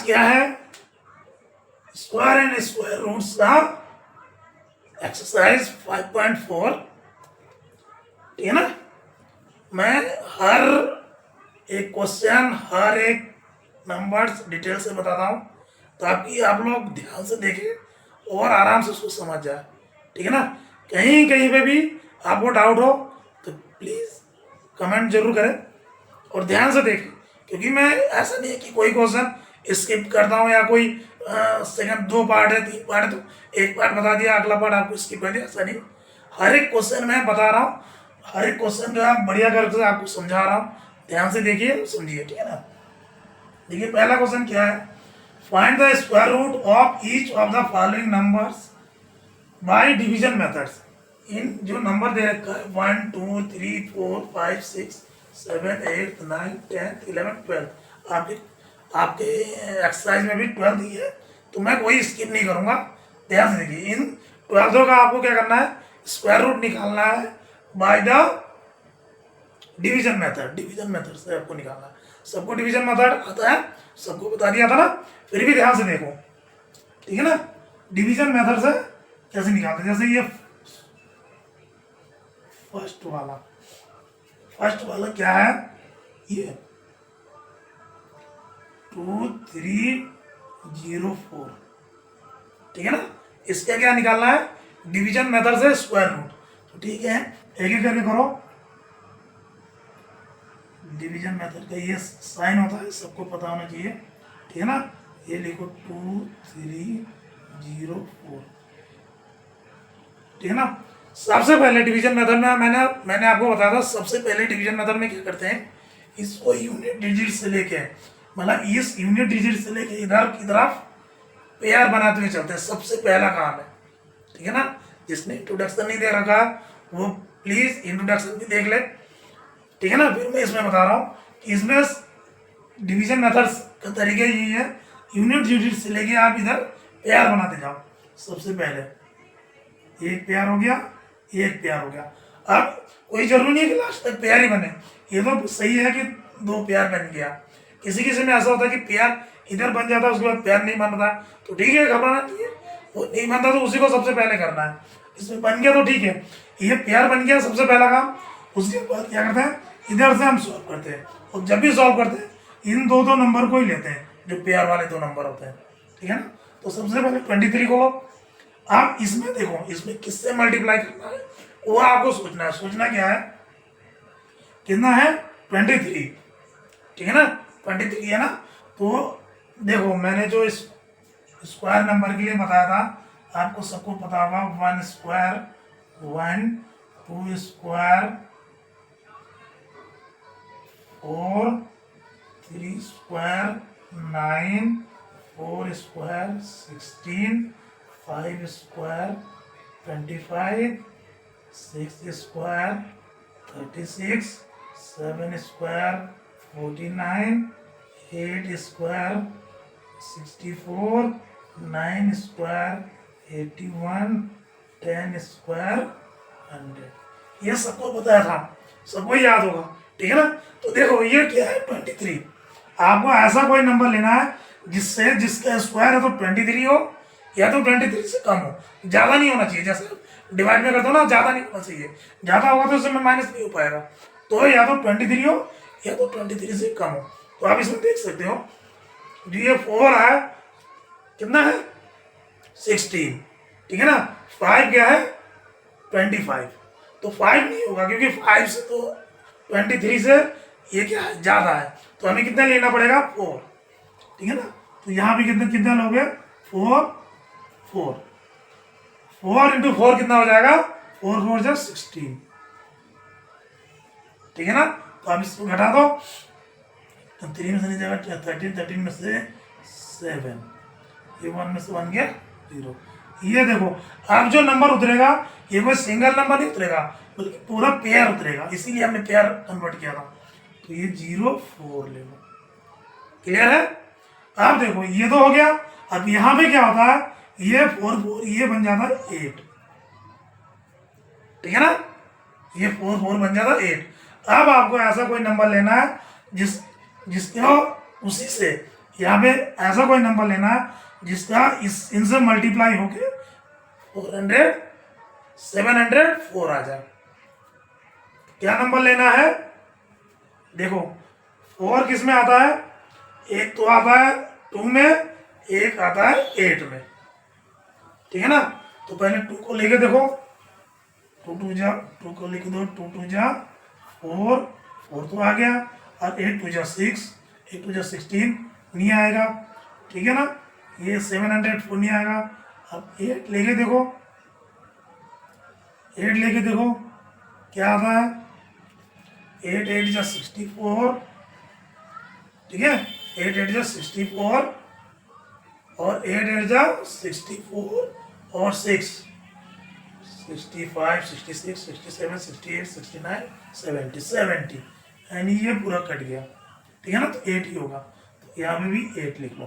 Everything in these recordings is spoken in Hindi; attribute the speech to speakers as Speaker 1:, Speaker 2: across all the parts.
Speaker 1: आज क्या है, स्क्वायर एंड स्क्वायर रूट्स का एक्सरसाइज 5.4। ठीक है ना। मैं हर एक क्वेश्चन, हर एक नंबर्स डिटेल से बताता हूँ ताकि आप लोग ध्यान से देखें और आराम से उसको समझ जाए। ठीक है ना। कहीं कहीं पे भी आपको डाउट हो तो प्लीज़ कमेंट जरूर करें और ध्यान से देखें, क्योंकि मैं ऐसा नहीं है कि कोई क्वेश्चन स्किप करता हूँ या कोई सेकंड 2 पार्ट है 3 पार्ट है तो एक पार्ट बता दिया अगला पार्ट आपको स्किप कर दिया, ऐसा नहीं। हर एक क्वेश्चन मैं बता रहा हूँ, हर एक क्वेश्चन का बढ़िया करके आपको समझा रहा हूँ, ध्यान से देखिए समझिए। ठीक है ना। देखिए पहला क्वेश्चन क्या है, find the square root of each of the following numbers by division methods. इन जो नंबर दे रखा है 1 2 3 4 5 6 7 8 9 10 11 12, आपके एक्सरसाइज में भी 12 दी है तो मैं कोई स्किप नहीं करूंगा। ध्यान से देखिए, इन 12 का आपको क्या करना है, स्क्वायर रूट निकालना है by the division method. Division method से आपको निकालना है। सबको डिवीजन मेथड आता है, सबको बता दिया था ना, फिर भी ध्यान से देखो। ठीक है ना। डिवीजन मेथड से कैसे निकालते हैं, जैसे ये फर्स्ट वाला क्या है, ये 2 3 0 4। ठीक है ना। इसका क्या निकालना है, डिवीजन मेथड से स्क्वायर रूट। तो ठीक है, एक एक करके करो। डिवीजन मेथड का ये साइन होता है, सबको पता होना चाहिए। ठीक है ना। ये लिखो 2 3 0 4। ठीक है ना। सबसे पहले डिवीजन मेथड में मैंने आपको बताया था, सबसे पहले डिवीजन मेथड में क्या करते हैं, इसको यूनिट डिजिट से लेके, मतलब इस यूनिट डिजिट से लेके इधर की तरफ पेयर बनाते हुए चलते हैं, सबसे पहला काम है। ठीक है ना। जिसने इंट्रोडक्शन नहीं दे रखा वो प्लीज इंट्रोडक्शन भी देख ले। ठीक है ना। फिर मैं इसमें बता रहा हूँ कि इसमें डिवीजन मेथड्स का तरीका यही है, यूनिट डिजिट से लेके आप इधर पेयर बनाते जाओ। सबसे पहले एक पेयर हो गया, एक पेयर हो गया। अब कोई जरूरी नहीं है कि लास्ट तक पेयर ही बने, ये तो सही है कि 2 पेयर बन गया। किसी किसी में ऐसा होता है कि पेयर इधर बन जाता है उसके बाद पेयर नहीं बनता, तो ठीक है, घबराना नहीं है। वो नहीं बनता तो उसी को सबसे पहले करना है। इसमें बन गया तो ठीक है, ये पेयर बन गया सबसे पहला काम। उसके बाद क्या करते हैं, इधर से हम सॉल्व करते हैं, और जब भी सॉल्व करते हैं इन दो नंबर को ही लेते हैं जो पेयर वाले 2 नंबर होते हैं। ठीक है ना। तो सबसे पहले 23 को लो। आप इसमें देखो, इसमें किससे मल्टीप्लाई करना है वो आपको सोचना है। सोचना क्या है, कितना है 23। ठीक है ना। 23 है ना। तो देखो मैंने जो इस स्क्वायर नंबर के लिए बताया था, आपको सबको पता होगा 1 square 1, 2 square 4, 3 square 9, 4 square 16, 5 square 25, 6 square 36, 7 square 49, 8 square 64, 9 square 81, 10 square 100। ये सबको बताया था, सबको याद होगा। ठीक है ना। तो देखो ये क्या है 23। आपको ऐसा कोई नंबर लेना है जिसका स्क्वायर है तो 23 हो या तो 23 से कम हो, ज्यादा नहीं होना चाहिए। जैसे डिवाइड में करते हो ना, ज्यादा नहीं होना चाहिए, ज्यादा होगा तो उसमें माइनस नहीं हो पाएगा। तो या तो 23 हो या तो 23 से कम हो। तो आप इसमें देख सकते हो जो ये 4 है, कितना है 16। ठीक है ना। 5 क्या है 25। तो 5 नहीं होगा क्योंकि 5 से तो 23 से ये क्या है ज्यादा है, तो हमें कितना लेना पड़ेगा 4। ठीक है ना। तो यहाँ भी कितना कितना लोगे 4 4 4 इंटू 4 कितना हो जाएगा 4 4 जा 16। ठीक है ना। तो आप इसको घटा दो, तो 3 में से नहीं जाएगा 13, 13 में से 7, ये 1 में से 1 गया 0। ये देखो अब जो नंबर उतरेगा ये कोई सिंगल नंबर नहीं उतरेगा बल्कि पूरा पेयर उतरेगा, इसीलिए हमने पेयर कन्वर्ट किया था। तो ये 0 4 ले लो। क्लियर है। अब देखो ये तो हो गया। अब यहाँ पे क्या होता है, ये 4 4 ये बन जाता है 8। ठीक है ना। ये 4 4 बन जाता है 8। अब आपको ऐसा कोई नंबर लेना है जिसको उसी से यहाँ पे ऐसा कोई नंबर लेना है जिसका इनसे मल्टीप्लाई होके 704 आ जाए। क्या नंबर लेना है? देखो 4 किस में आता है? एक तो आता है 2 में, एक आता है 8 में, ठीक है ना। तो पहले 2 को लेके देखो, 2 को लिख दो, 2 जा 4, 4 तो आ गया, और 8 जा 6, 8 जा 16 नहीं आएगा, ठीक है ना। ये 704 नहीं आएगा। अब 8 लेके देखो, 8 लेके देखो क्या आता है? 8 जा 64, ठीक है, 8 जा 64 और 8 जा 64 और 6, 65, 66, 67, 68, 69, 70, 70, यानी ये पूरा कट गया, ठीक है ना। तो 8 ही होगा, तो यहाँ पे भी 8 लिख लो।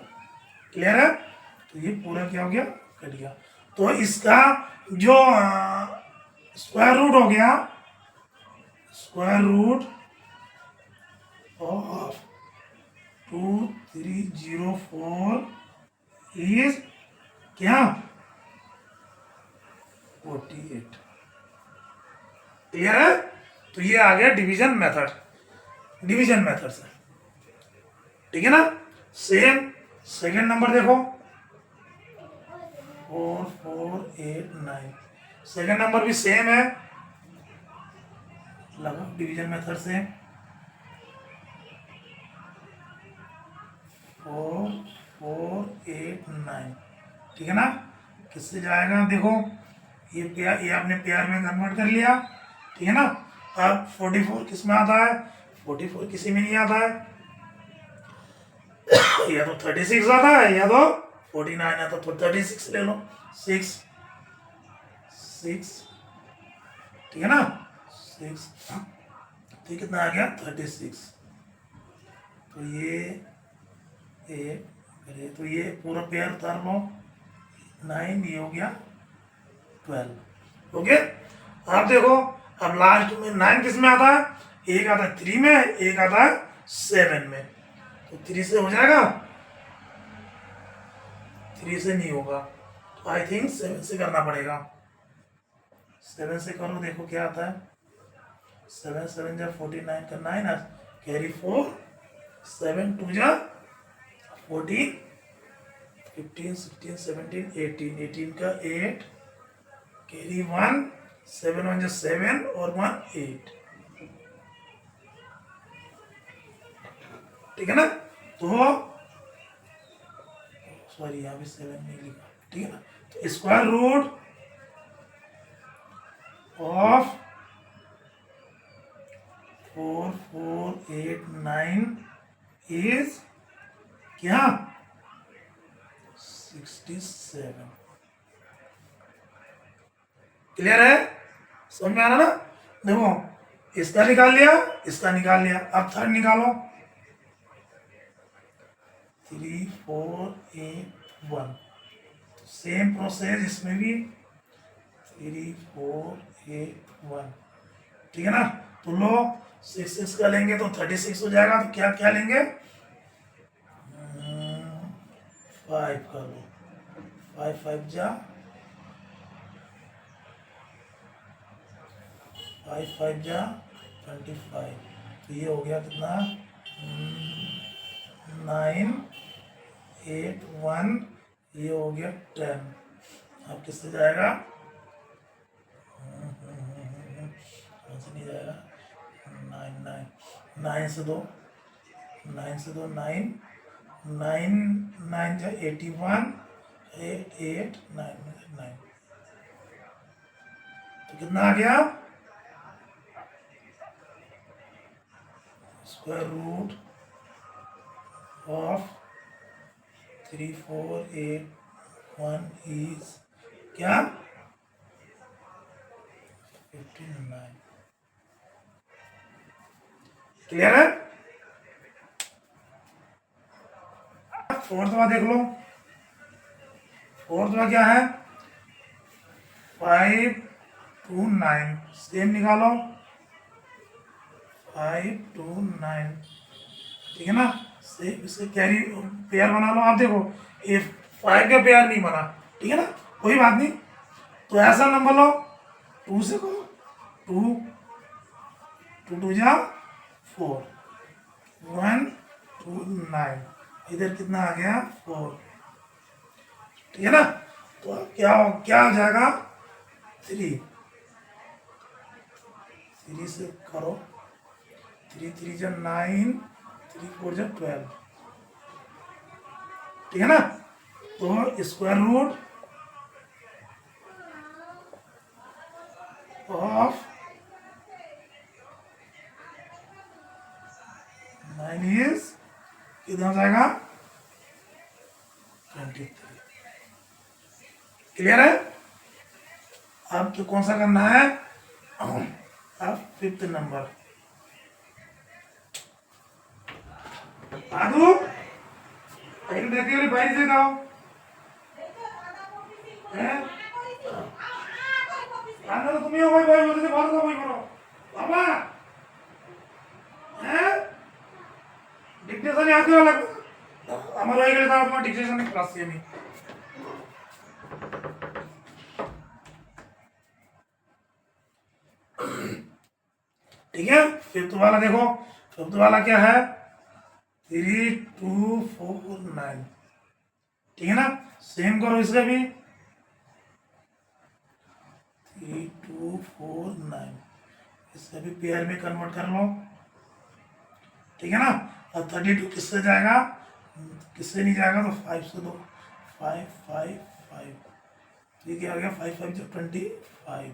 Speaker 1: क्लियर है? तो ये पूरा क्या हो गया? कट गया। तो इसका जो स्क्वायर रूट हो गया, स्क्वायर रूट ऑफ 2304 इज क्या? 48। क्लियर है? तो ये आ गया डिवीजन मेथड, डिवीजन मेथड से, ठीक है ना। सेम सेकंड नंबर देखो, 4489, सेकंड नंबर भी सेम है, लगा डिवीजन मेथड से। 4489, ठीक है ना। किससे जाएगा? देखो ये पेयर, ये आपने पेयर में कन्वर्ट कर लिया, ठीक है ना। अब 44 किस में आता है? 44 किसी में नहीं आता है, या तो 36 आता है या तो 49 आता है। तो 36 ले लो, 6, ठीक है ना, 6, तो कितना आ गया? 36। तो ये तो ये पूरा पेयर उतार लो, 9, ये हो गया 12। ओके, अब देखो, अब लास्ट में 9 किस में आता है? एक आता है 3 में, एक आता है 7 में। तो 3 से हो जाएगा? 3 से नहीं होगा, तो आई थिंक 7 से करना पड़ेगा। 7 से करो, देखो क्या आता है। 7 7 जा 49 का 9, कैरी 4, 7 2 जा 14, 15 16 17 18, 18 का 8, कैरी 1, 7 1 जा 7 और 1 8, ठीक है ना। तो सॉरी यहाँ पे 7 नहीं लिखा, ठीक है ना। तो स्क्वायर रूट ऑफ 4489 इज क्या? 67। क्लियर है? समझ में आ रहा ना? देखो इसका निकाल लिया, इसका निकाल लिया, अब थर्ड निकालो। 3481, सेम प्रोसेस इसमें भी, 3481, ठीक है ना। तो लो 6 का लेंगे तो 36 हो जाएगा, तो क्या क्या लेंगे? 5 का लो, 5 5 जा 5 5 जा 25, तो ये हो गया कितना? 9 8 1, ये हो गया 10। अब किससे जाएगा? नहीं जाएगा, 9 9, 9 से 2, 9 से 2 9, 9 9 जा 81, 8 8 9 9, तो कितना आ गया? स्क्वायर रूट ऑफ 3481 इज क्या? 59। क्लियर है? फोर्थवा देख लो, फोर्थवा क्या है? 5 2 9, सेम निकालो, 5 2 9, ठीक है ना। से इससे कैरी पेयर बना लो। आप देखो ये 5 का पेयर नहीं बना, ठीक है ना, कोई बात नहीं। तो ऐसा नंबर लो, 2 से करो, 2 2 2 जा 4, 1 2 9, इधर कितना आ गया 4, ठीक है ना। तो अब क्या हो जाएगा 3 से करो, 3 3 जा 9, 3 4 जा 12, ठीक है ना। तो स्क्वायर रूट ऑफ 9 इज कितना हो जाएगा 23। क्लियर है। अब तो कौन सा करना है, अब 5th नंबर। आदू एक देखिए वाली भाई से गाओ हैं, आना तो तुम्ही हो भाई, भाई बोलते थे बाहर का भाई करो बाबा हैं, डिक्टेशन आते वाला আমার হয়ে গেলে তাও তোমার ডিক্টেশন ক্লাস আমি। ठीक है, फिफ्थ वाला देखो, फिफ्थ वाला क्या है 3 2 4 9, ठीक है ना। सेम करो इसका भी 3 2 4 9, इसका भी पेयर में कन्वर्ट कर लो, ठीक है ना। और 32 किससे जाएगा, किससे नहीं जाएगा तो 5 से दो, 5 5 5, तो ये क्या हो गया 5 5 जो 25,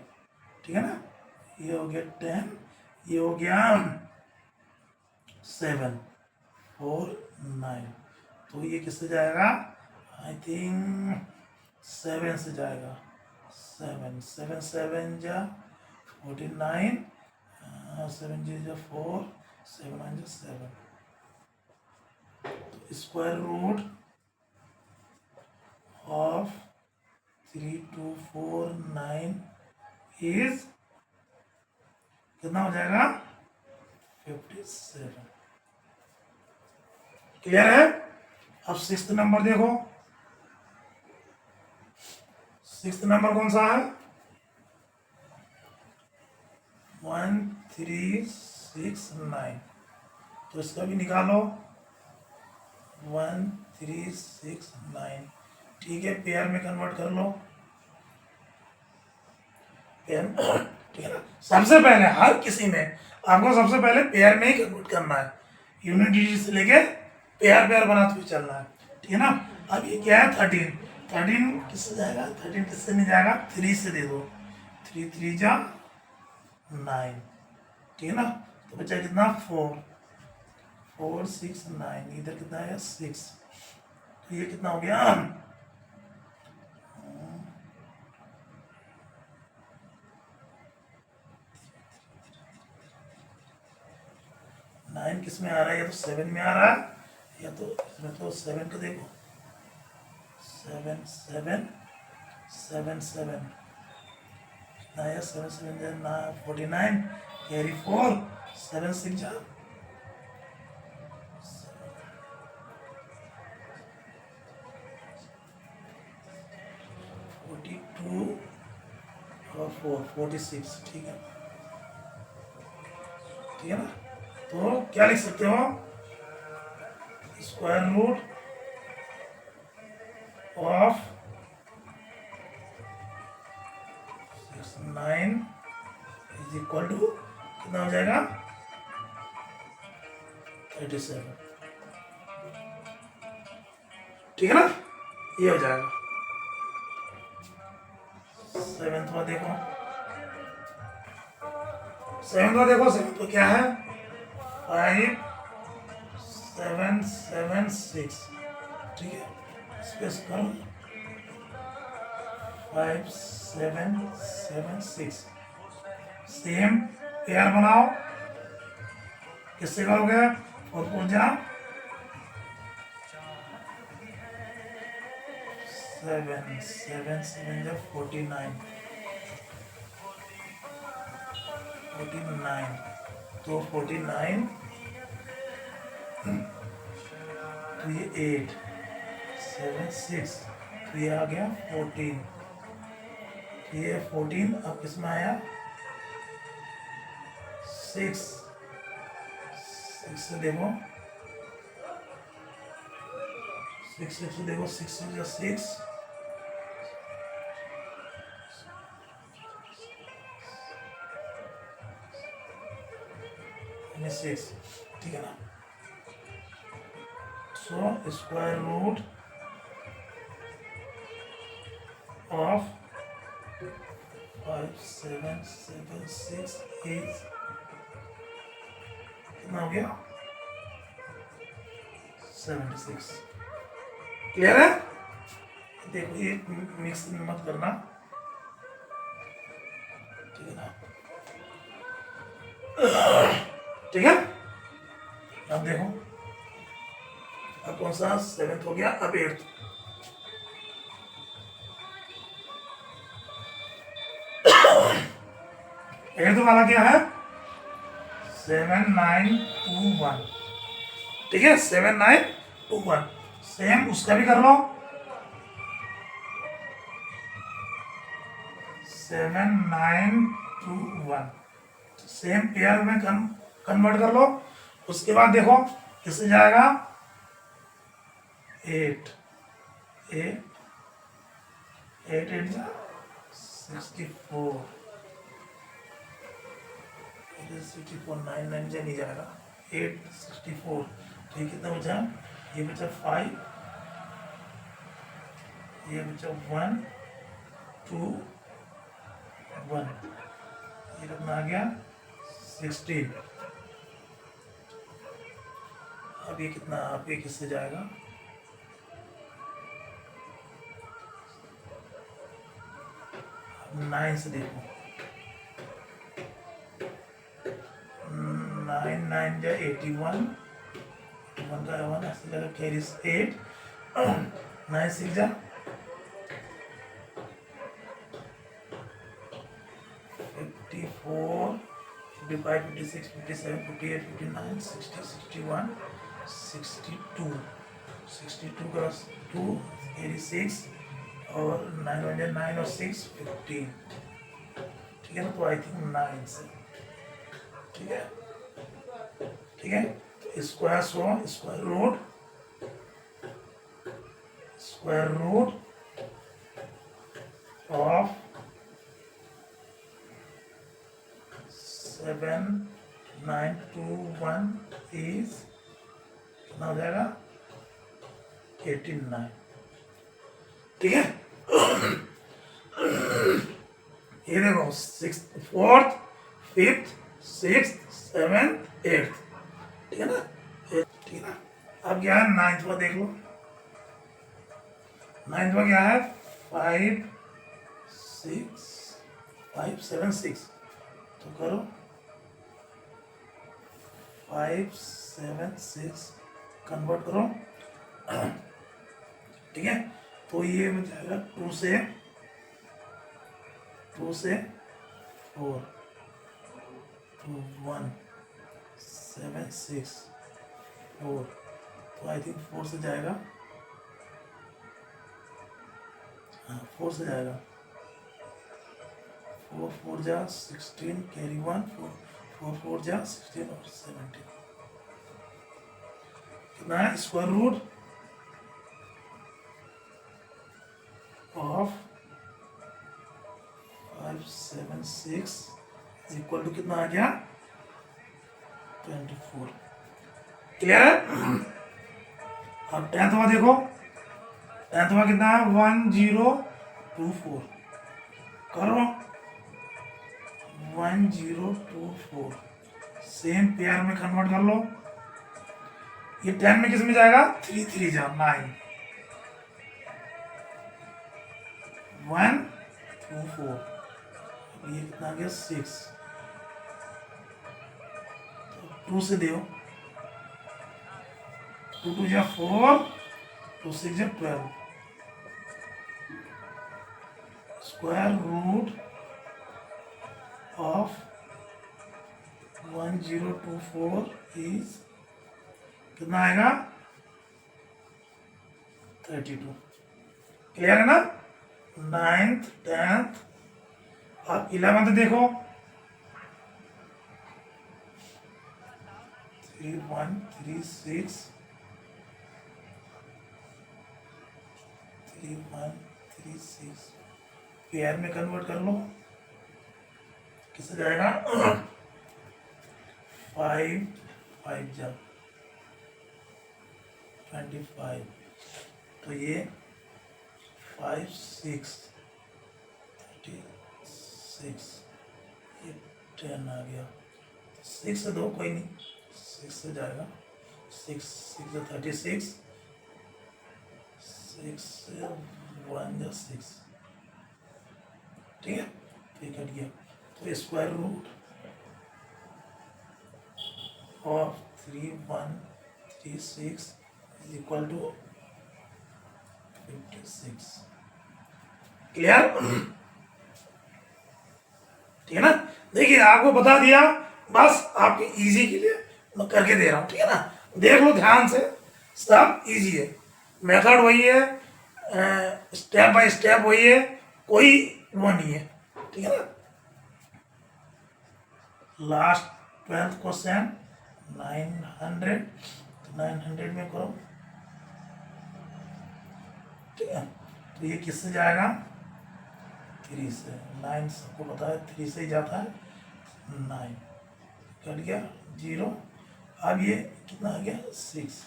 Speaker 1: ठीक है ना। ये हो गया 10, ये हो गया 7 4 9, तो ये किससे जाएगा, आई थिंक 7 से जाएगा, 7 7 7 जा 49, 7 जी जा 4, 7 9 जा 7, तो स्क्वायर रूट ऑफ 3 2 4 9 इज कितना हो जाएगा 57। क्लियर है। अब 6th नंबर देखो, 6th नंबर कौन सा है 1 3 6 9, तो इसका भी निकालो 1 3 6 9, ठीक है, पेयर में कन्वर्ट कर लो, पेयर ठीक है ना। सबसे पहले हर किसी में आपको सबसे पहले पेयर में ही कन्वर्ट करना है, यूनिट डिजिट से लेके पेयर पेयर बनाते हुए चलना है, ठीक है ना। अब ये क्या है 13, 13 किससे जाएगा, 13 किससे नहीं जाएगा, 3 से दे दो, 3 3 जा 9, ठीक है ना। तो बचा कितना 4 4 6 9, इधर कितना है 6, तो ये कितना हो गया 9 किस में आ रहा है, या तो 7 में आ रहा है, या तो इसमें तो 7 को देखो 7 7 7 7 नया 7 7 ना 49, कैरी 4, 7 6 जा 42 और 4 46, ठीक है, ठीक है ना। तो क्या लिख सकते हो, square root of 9 is equal to कितना हो जाएगा 37, ठीक है ना, ये हो जाएगा। 7th में देखो, 7th में देखो, 7th में क्या है 5 7 7 6, ठीक है, स्पेस करो 5 7 7 6, सेम पेयर बनाओ, किससे करोगे 4 4 जा 7 7 7 जा 49 49, तो 49 तो ये 8 7 6, तो ये आ गया 14, ये 14 अब किसमें आया 6 से देखो 6 से देखो 6 से 6 6, ठीक है ना। सो स्क्वायर रूट ऑफ 5 7 7 6 8 कितना हो गया 76। क्लियर है? देखो ये मिक्स मत करना, ठीक है ना। ठीक है, अब देखो अब कौन सा 7th हो गया, अब 8th। एट्थ वाला क्या है 7 9 2 1, ठीक है 7 9 2 1। सेम उसका भी कर लो 7 9 2 1, सेम पेयर में कन्वर्ट कर लो। उसके बाद देखो किससे जाएगा 8 8 8 8 जा 64 64 9 9 जा नहीं जाएगा 8 64, तो ये कितना बचा, ये बचा 5, ये बचा 1 2 1, ये कितना आ गया 16। अब ये कितना, अब ये किससे जाएगा 9 से देखो 9 9 जा 81, 1 का 1 ऐसे लगा कैरीज 8 9 6 जा 54 55 56 57 58 59 60 61 62 62 का 2 86 और 9 1 9 और 6 15, ठीक है ना। तो आई थिंक 9 से, ठीक है, ठीक है। तो square so square root of 7 9 2 1 is कितना हो जाएगा 89, ठीक है। ये देखो 6 4th 5th 6th 7th 8th, ठीक है ना, ठीक है ना। अब क्या है 9th का देख लो, 9th का क्या है 5 6 5 7 6, तो करो 5 7 6 कन्वर्ट करो, ठीक है। तो ये हो जाएगा 2 से 4 2 1 7 6 4, तो आई थिंक 4 से जाएगा, हाँ 4 से जाएगा 4 4 जा 16 कैरी 1 4 4 जा 16 और 17, कितना है square root of 5 7 6 equal to कितना आ गया 24। क्लियर है? अब 10th वाला देखो, 10th वाला कितना है 1024, करो 1024, सेम पेयर में कन्वर्ट कर लो। ये 10 में किस में जाएगा 3 3 जा 9 1 2 4, ये कितना आ गया 6, 2 से दो 2 2 जा 4 2 6 जा 12, स्क्वायर रूट ऑफ 1024 इज कितना आएगा 32। क्लियर है ना? 9th 10th, अब 11th देखो, 3136 3136 पेयर में कन्वर्ट कर लो, किससे जाएगा? 5 5 जा 25, तो ये 5 6 36, ये 10 आ गया, 6 से दो कोई नहीं, 6 से जाएगा, 6 6 36, 6 से 1 जा 6, ठीक है, ये कट गया। तो square root of 3136 is equal to 56। Clear? ठीक है ना? देखिए आपको बता दिया, बस आपके इजी के लिए मैं करके दे रहा हूँ, ठीक है ना? देख लो ध्यान से, सब इजी है, मेथड वही है, स्टेप बाय स्टेप वही है, कोई वो नहीं है, ठीक है ना? लास्ट 12th क्वेश्चन 900, तो 900 में करो, ठीक है? तो ये किससे जाएगा? 3 से, 9 सबको पता है 3 से ही जाता है, 9 कट गया 0, अब ये कितना आ गया? 6।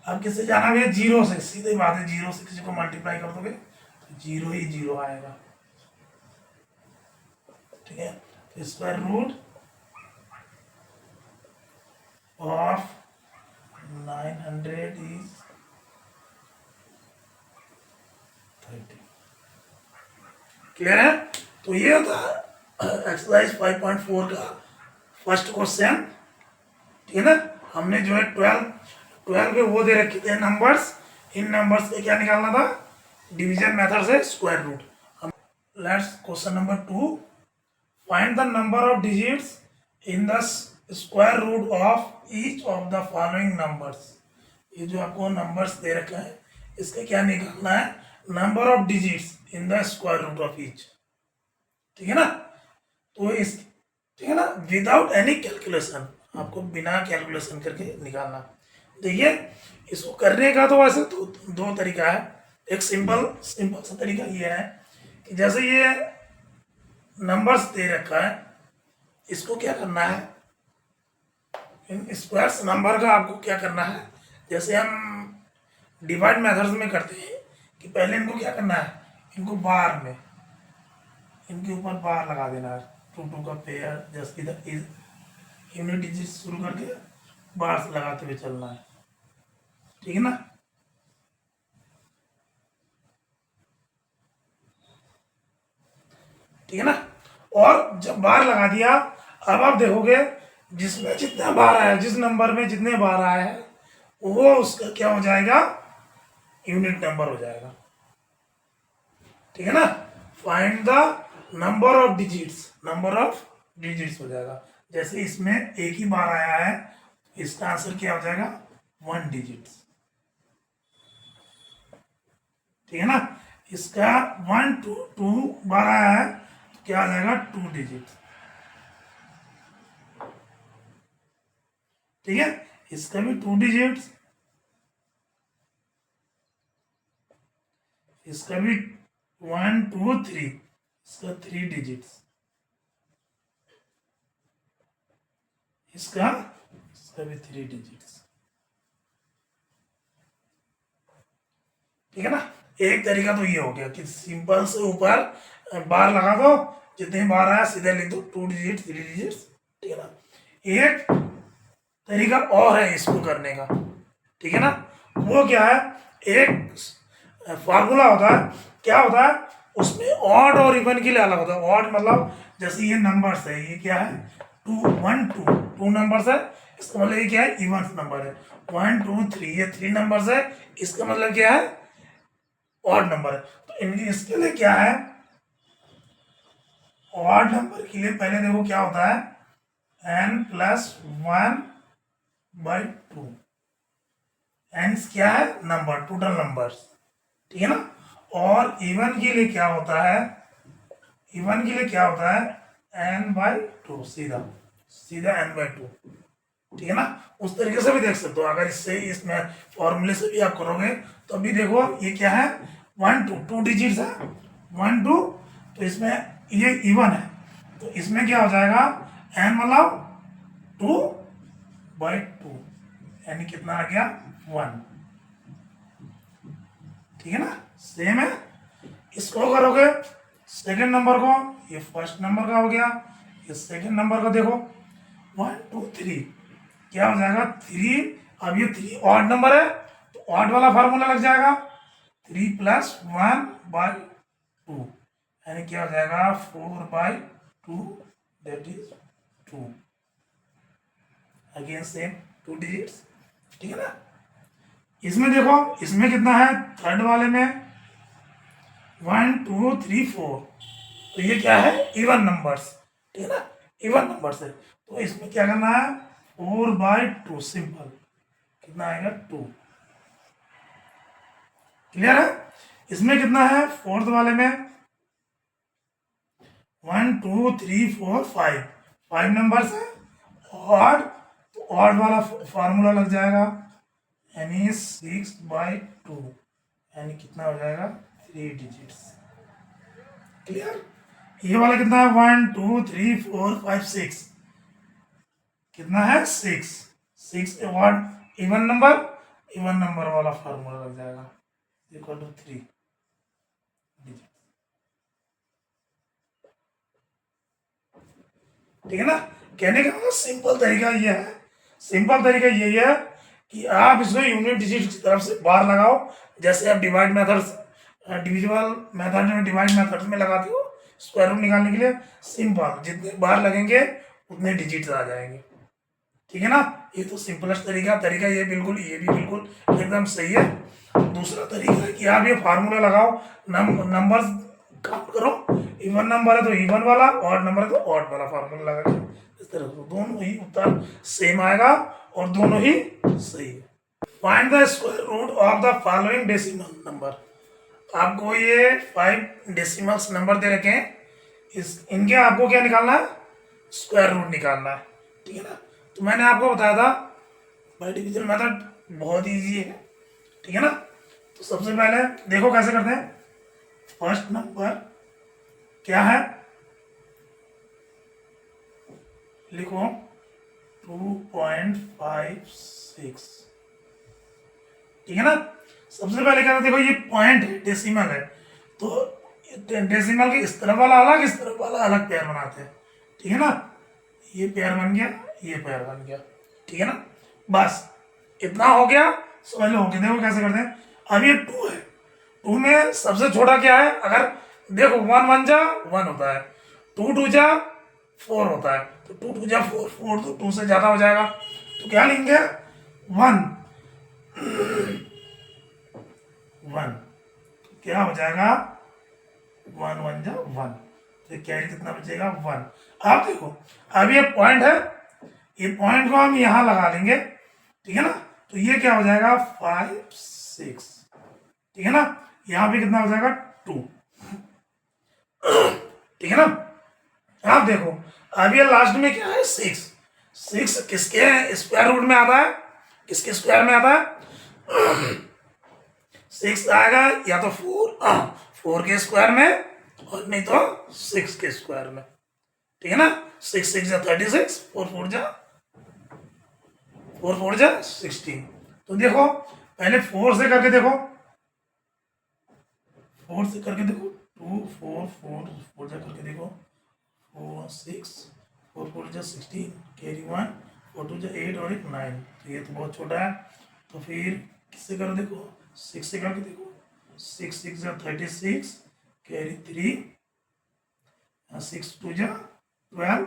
Speaker 1: अब किससे जाना भैया? 0 से, सीधे बात है, 0 से किसी को मल्टीप्लाई कर दोगे तो 0 ही 0 आएगा, ठीक है? तो square root of 900 is 30। Clear है? तो ये था एक्सरसाइज 5.4 का फर्स्ट क्वेश्चन, ठीक है ना? हमने जो है 12 पे वो दे रखे थे नंबर्स, इन नंबर्स से क्या निकालना था? डिवीजन मेथड से स्क्वायर रूट। हम let's question number 2, find the number of digits in the square root of each of the following numbers. ये जो आपको नंबर्स दे रखा है, इसका क्या निकालना है? Number of digits in the square root of each, ठीक है ना? तो इस, ठीक है ना, विदाउट एनी कैलकुलेशन, आपको बिना कैलकुलेशन करके निकालना। देखिए इसको करने का तो वैसे तो दो तरीका है। एक सिंपल सा तरीका ये है कि जैसे ये नंबर्स दे रखा है, इसको क्या करना है? इन स्क्वायर्स नंबर का आपको क्या करना है? जैसे हम डिवाइड मेथड्स में करते हैं कि पहले इनको क्या करना है? इनको बार में, इनके ऊपर बार लगा देना है, 2 का पेयर, जस्ट इधर यूनिट डिजिट शुरू करके बार से लगाते हुए चलना है, ठीक है ना? ठीक है ना? और जब बार लगा दिया, अब आप देखोगे जिसमें जितना बार आया, जिस नंबर में जितने बार आया है, वो उसका क्या हो जाएगा? यूनिट नंबर हो जाएगा, ठीक है ना? Find the number of digits, number of digits हो जाएगा। जैसे इसमें एक ही बार आया है, इसका आंसर क्या हो जाएगा? 1 डिजिट्स, ठीक है ना? इसका 1 2 बार आया है, तो क्या आ जाएगा? 2 डिजिट्स, ठीक है? इसका भी 2 डिजिट्स, इसका भी 1 2 3, इसका 3 डिजिट्स, इसका भी 3 डिजिट्स, ठीक है ना? एक तरीका तो ये हो गया कि सिंपल से ऊपर बार लगा दो, जितने बार आया सीधे लिख दो 2 डिजिट 3 डिजिट्स, ठीक है ना? एक तरीका और है इसको करने का, ठीक है ना? वो क्या है? एक फार्मूला होता है, क्या होता है उसमें? ऑड और इवन के लिए अलग होता है। ऑड मतलब जैसे ये नंबर्स है, ये क्या है? 2 1 2 नंबर्स है, इसका मतलब ये क्या है? इवन नंबर है। 1 2 3 ये 3 नंबर्स है, इसका मतलब क्या है? ऑड नंबर है। तो इनके इसके लिए क्या है? ऑड नंबर के लिए पहले देखो क्या होता है? n+1/2। n क्या है? नंबर, टोटल नंबर्स, ठीक है ना। और इवन के लिए क्या होता है, इवन के लिए क्या होता है n/2, सीधा सीधा n/2, ठीक है ना। उस तरीके से भी देख सकते हो, अगर इससे इसमें फॉर्मूले से भी आप करोगे तो अभी देखो ये क्या है, 1 2 डिजिट्स है, 1 2, तो इसमें ये इवन है, तो इसमें क्या हो जाएगा, n मतलब 2/2, यानी कितना आ गया, 1, ठीक है ना। सेम है, इसको करोगे सेकंड नंबर को, ये फर्स्ट नंबर का हो गया, ये सेकंड नंबर का देखो, 1 2 3, क्या हो जाएगा 3। अब ये 3 ऑड नंबर है तो ऑड वाला फार्मूला लग जाएगा, 3 + 1/2, यानी क्या हो जाएगा 4/2, that is 2, again same 2 digits, ठीक है ना। इसमें देखो, इसमें कितना है, थर्ड वाले में 1 2 3 4, तो ये क्या है, इवन नंबर्स, ठीक है ना, इवन नंबर्स है, तो इसमें क्या करना है, 4/2, सिंपल, कितना आएगा 2, क्लियर है। इसमें कितना है, फोर्थ वाले में 1 2 3 4 5, 5 नंबर्स है, ऑड, तो ऑड वाला फार्मूला लग जाएगा, यानी 6/2, यानी कितना हो जाएगा 3 डिजिट्स, क्लियर। ये वाला कितना है, 1 2 3 4 5 6, कितना है 6, 6 odd even number, even number वाला फार्मूला लग जाएगा, इक्वल टू 3 डिजिट, ठीक है ना। कहने का मतलब सिंपल तरीका ये है, सिंपल तरीका यही है कि आप इसको यूनिट डिजिट की तरफ से बाहर लगाओ, जैसे आप डिवाइड मेथड्स, डिविजिबल मेथड में, डिवाइड मेथड में लगाते हो स्क्वायर रूट निकालने के लिए, सिंपल जितने बाहर लगेंगे उतने डिजिट्स आ जाएंगे, ठीक है ना। ये तो सिंपलेस्ट तरीका ये बिल्कुल, ये भी बिल्कुल एकदम सही है। दूसरा तरीका है कि आप ये फार्मूला लगाओ, नंबर्स काउंट करो, इवन नंबर है तो इवन वाला, ऑड नंबर है तो ऑड वाला फार्मूला लगा के, इस तरह से दोनों ही उत्तर सेम आएगा और दोनों ही सही है। Find the square root of the following decimal number, आपको ये 5 डेसिमल्स नंबर दे रखे हैं, इस इनके आपको क्या निकालना है, स्क्वायर रूट निकालना है, ठीक है ना। तो मैंने आपको बताया था बाय डिवीजन मेथड बहुत इजी है, ठीक है ना। तो सबसे पहले देखो कैसे करते हैं, फर्स्ट नंबर क्या है, लिखो 2.56, ठीक है ना। सबसे पहले क्या देखो, ये पॉइंट है, डेसिमल है, तो डेसिमल के इस तरफ वाला अलग, इस तरफ वाला अलग पेयर बनाते हैं, ठीक है ना। ये पेयर बन गया, ये पेयर बन गया, ठीक है ना। बस इतना हो गया, समझ लो, कि देखो कैसे करते हैं। अब ये 2 है, 2 में सबसे छोटा क्या है, अगर देखो 1 1 जा 1 होता है, 2 2 जा 4 होता है, तो 2 2 जा 4, 4 तो 2 से ज्यादा हो जाएगा, तो क्या लेंगे 1 1, क्या हो जाएगा 1 1 जा 1, तो कैरी कितना बचेगा 1। अब देखो, अब ये पॉइंट है, ये पॉइंट को हम यहां लगा लेंगे, ठीक है ना, तो ये क्या हो जाएगा 5 6, ठीक है ना। यहां पे कितना हो जाएगा 2, ठीक है ना। अब देखो, अब ये लास्ट में क्या है 6, 6 किसके स्क्वायर रूट में आता है, किसके स्क्वायर में आता है, 6 आएगा या तो 4 के स्क्वायर में, और नहीं तो 6 के स्क्वायर में, ठीक है ना। 6 6 जा 36, 4 4 जा 16, तो देखो पहले 4 से करके देखो, 4 से करके देखो, 2 4 4 4 जा करके देखो, 4 6 4 4 जा 16, कैरी 1, 4 2 जा 8 और 1 9, तो ये तो बहुत छोटा है, तो फिर किससे करो देखो, 6 से करके देखो, 6 6 जा 36, कैरी 3, 6 2 जा 12,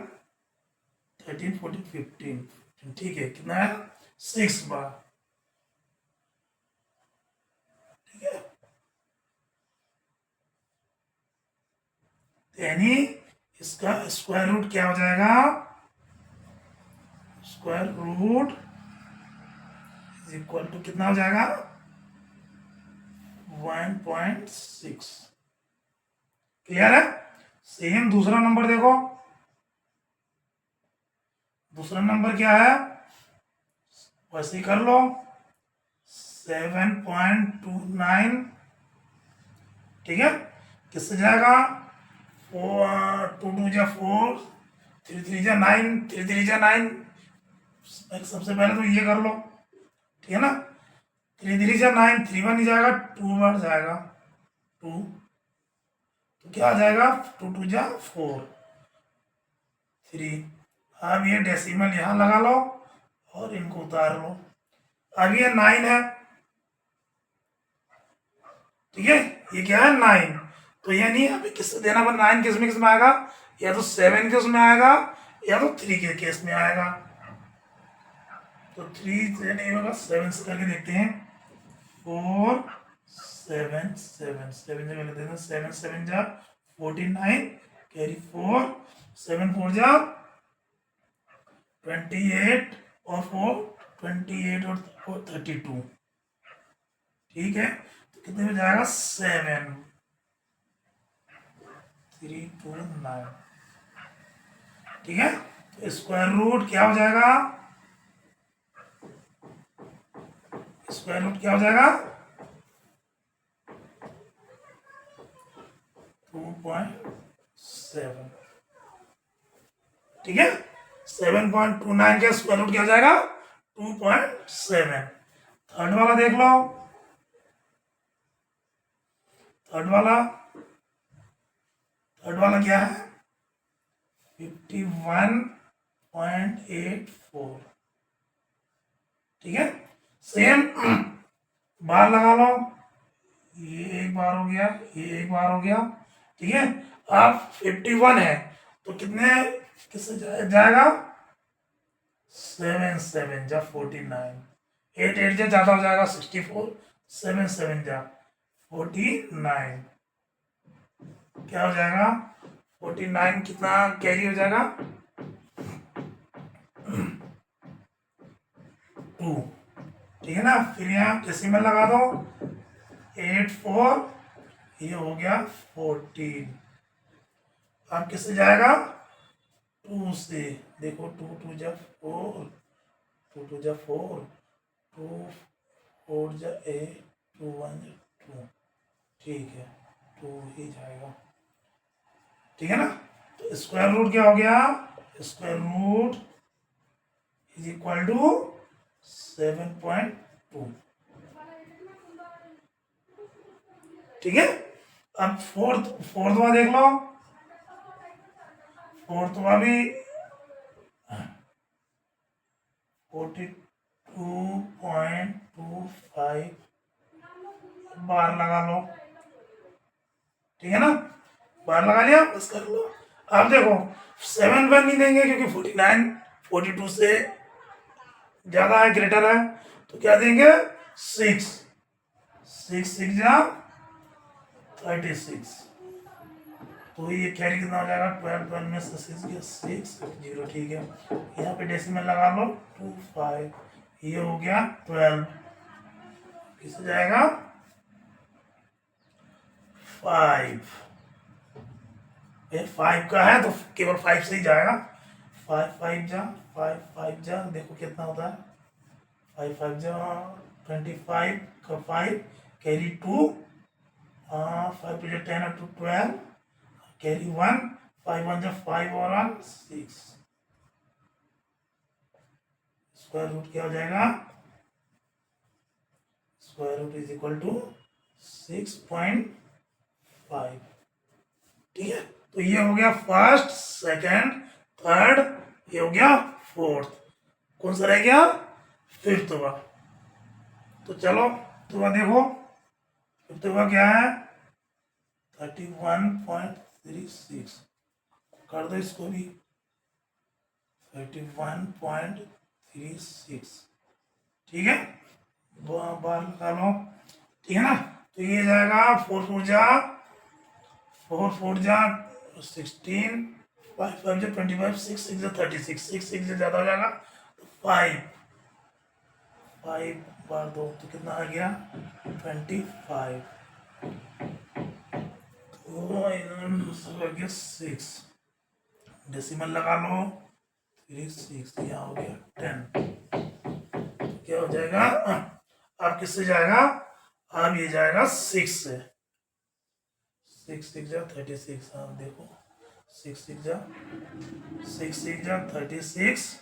Speaker 1: 13 14 15, ठीक है, कितना है 6 बार, ठीक है। यानी इसका स्क्वायर रूट क्या हो जाएगा, square root is equal to कितना हो जाएगा 1.6। क्लियर है? सेम दूसरा नंबर देखो, दूसरा नंबर क्या है, वैसे ही कर लो। 7.29, ठीक है। किससे जाएगा? 4 2 2 जा 4, 3 3 जा 9, 3 3 जा 9। सबसे पहले तो ये कर लो, ठीक है ना। 3 3 जा 9, 3 1 नहीं जाएगा, 2 बार जाएगा 2, तो क्या आ जाएगा? 2 2 जा 4 3। अब ये डेसिमल यहाँ लगा लो और इनको उतार लो। अब ये 9 है, ठीक है। ये क्या है? 9। तो ये नहीं, अभी किससे देना पर 9 किस में आएगा? या तो 7 के उसमें आएगा या तो 3 के केस में आएगा। तो 3 से नहीं होगा, 7 से करके देखते हैं। 4 7 7 7 से कर लेते हैं। 7 7 जा 49, कैरी 4, 7 4 जा 28 और 4 28 और 32, ठीक है। तो कितने में जाएगा? 7 3 2 9, ठीक है। तो स्क्वायर रूट क्या हो जाएगा? स्क्वायर रूट क्या हो जाएगा? 2.7, ठीक है। 7.29 का स्क्वायर रूट क्या हो जाएगा? 2.7। थर्ड वाला देख लो, थर्ड वाला क्या है? 51.84, ठीक है। सेम बार लगा लो, ये एक बार हो गया, ये एक बार हो गया, ठीक है। अब 51 है तो कितने किससे जाएगा? 7 7 जा 49, 8 8 जा ज्यादा हो जाएगा 64, 7 7 जा 49, क्या हो जाएगा? 49 कितना कैरी हो जाएगा? 2, ठीक है ना। फिर यहाँ डेसिमल लगा दो, 8 4, ये हो गया 14। अब किससे जाएगा? 2 से। देखो 2 2 जा 4, 2 2 जा 4, 2 4 जा 8, 2 1 जा 2, ठीक है, 2 ही जाएगा, ठीक है ना। तो स्क्वायर रूट क्या हो गया? Square root is equal to 7.2, ठीक है। अब फोर्थवा देख लो, फोर्थवा भी 42.25 बार लगा लो, ठीक है ना। बार लगा लिया, बस कर लो। अब देखो 7 1 नहीं देंगे क्योंकि 49 42 से ज्यादा है, ग्रेटर है, तो क्या देंगे? 6 6 6 जा 36, तो ये कैरी कितना हो जाएगा? 12 12 में से 6 गया 6 0, ठीक है। यहाँ पे डेसिमल लगा लो 2 5, ये हो गया 12, किससे जाएगा? 5, ये 5 का है तो केवल 5 से ही जाएगा। 5 5 जा 5 5 जा, देखो कितना होता है? 5 5 जा 25 का 5, कैरी 2, 5 टू 10 और 2 12, कैरी 1, 5 1 जा 5 और 1 6, स्क्वायर रूट क्या हो जाएगा? Square root is equal to 6.5, ठीक है। तो ये हो गया फर्स्ट, सेकंड, थर्ड, ये हो गया फोर्थ। कौन सा रह गया? फिफ्थ हुआ। तो चलो तो देखो फिफ्थ हुआ क्या है? 31.36, कर दो इसको भी 31.36, ठीक है। बार लगा लो, ठीक है ना। तो ये जाएगा 4 4 जा 4 4 जा 16, 5 5 जा 25, 6 6 जा 36, 6 6 जा ज्यादा हो जाएगा तो 5 5 बार 2 तो कितना आ गया? 25, 6 डेसिमल लगा लो, 3 6 यहाँ हो गया 10, क्या हो जाएगा अब किससे जाएगा, अब ये जाएगा 6 से, 6 6 जा 36, हाँ देखो 6 6 जा 36,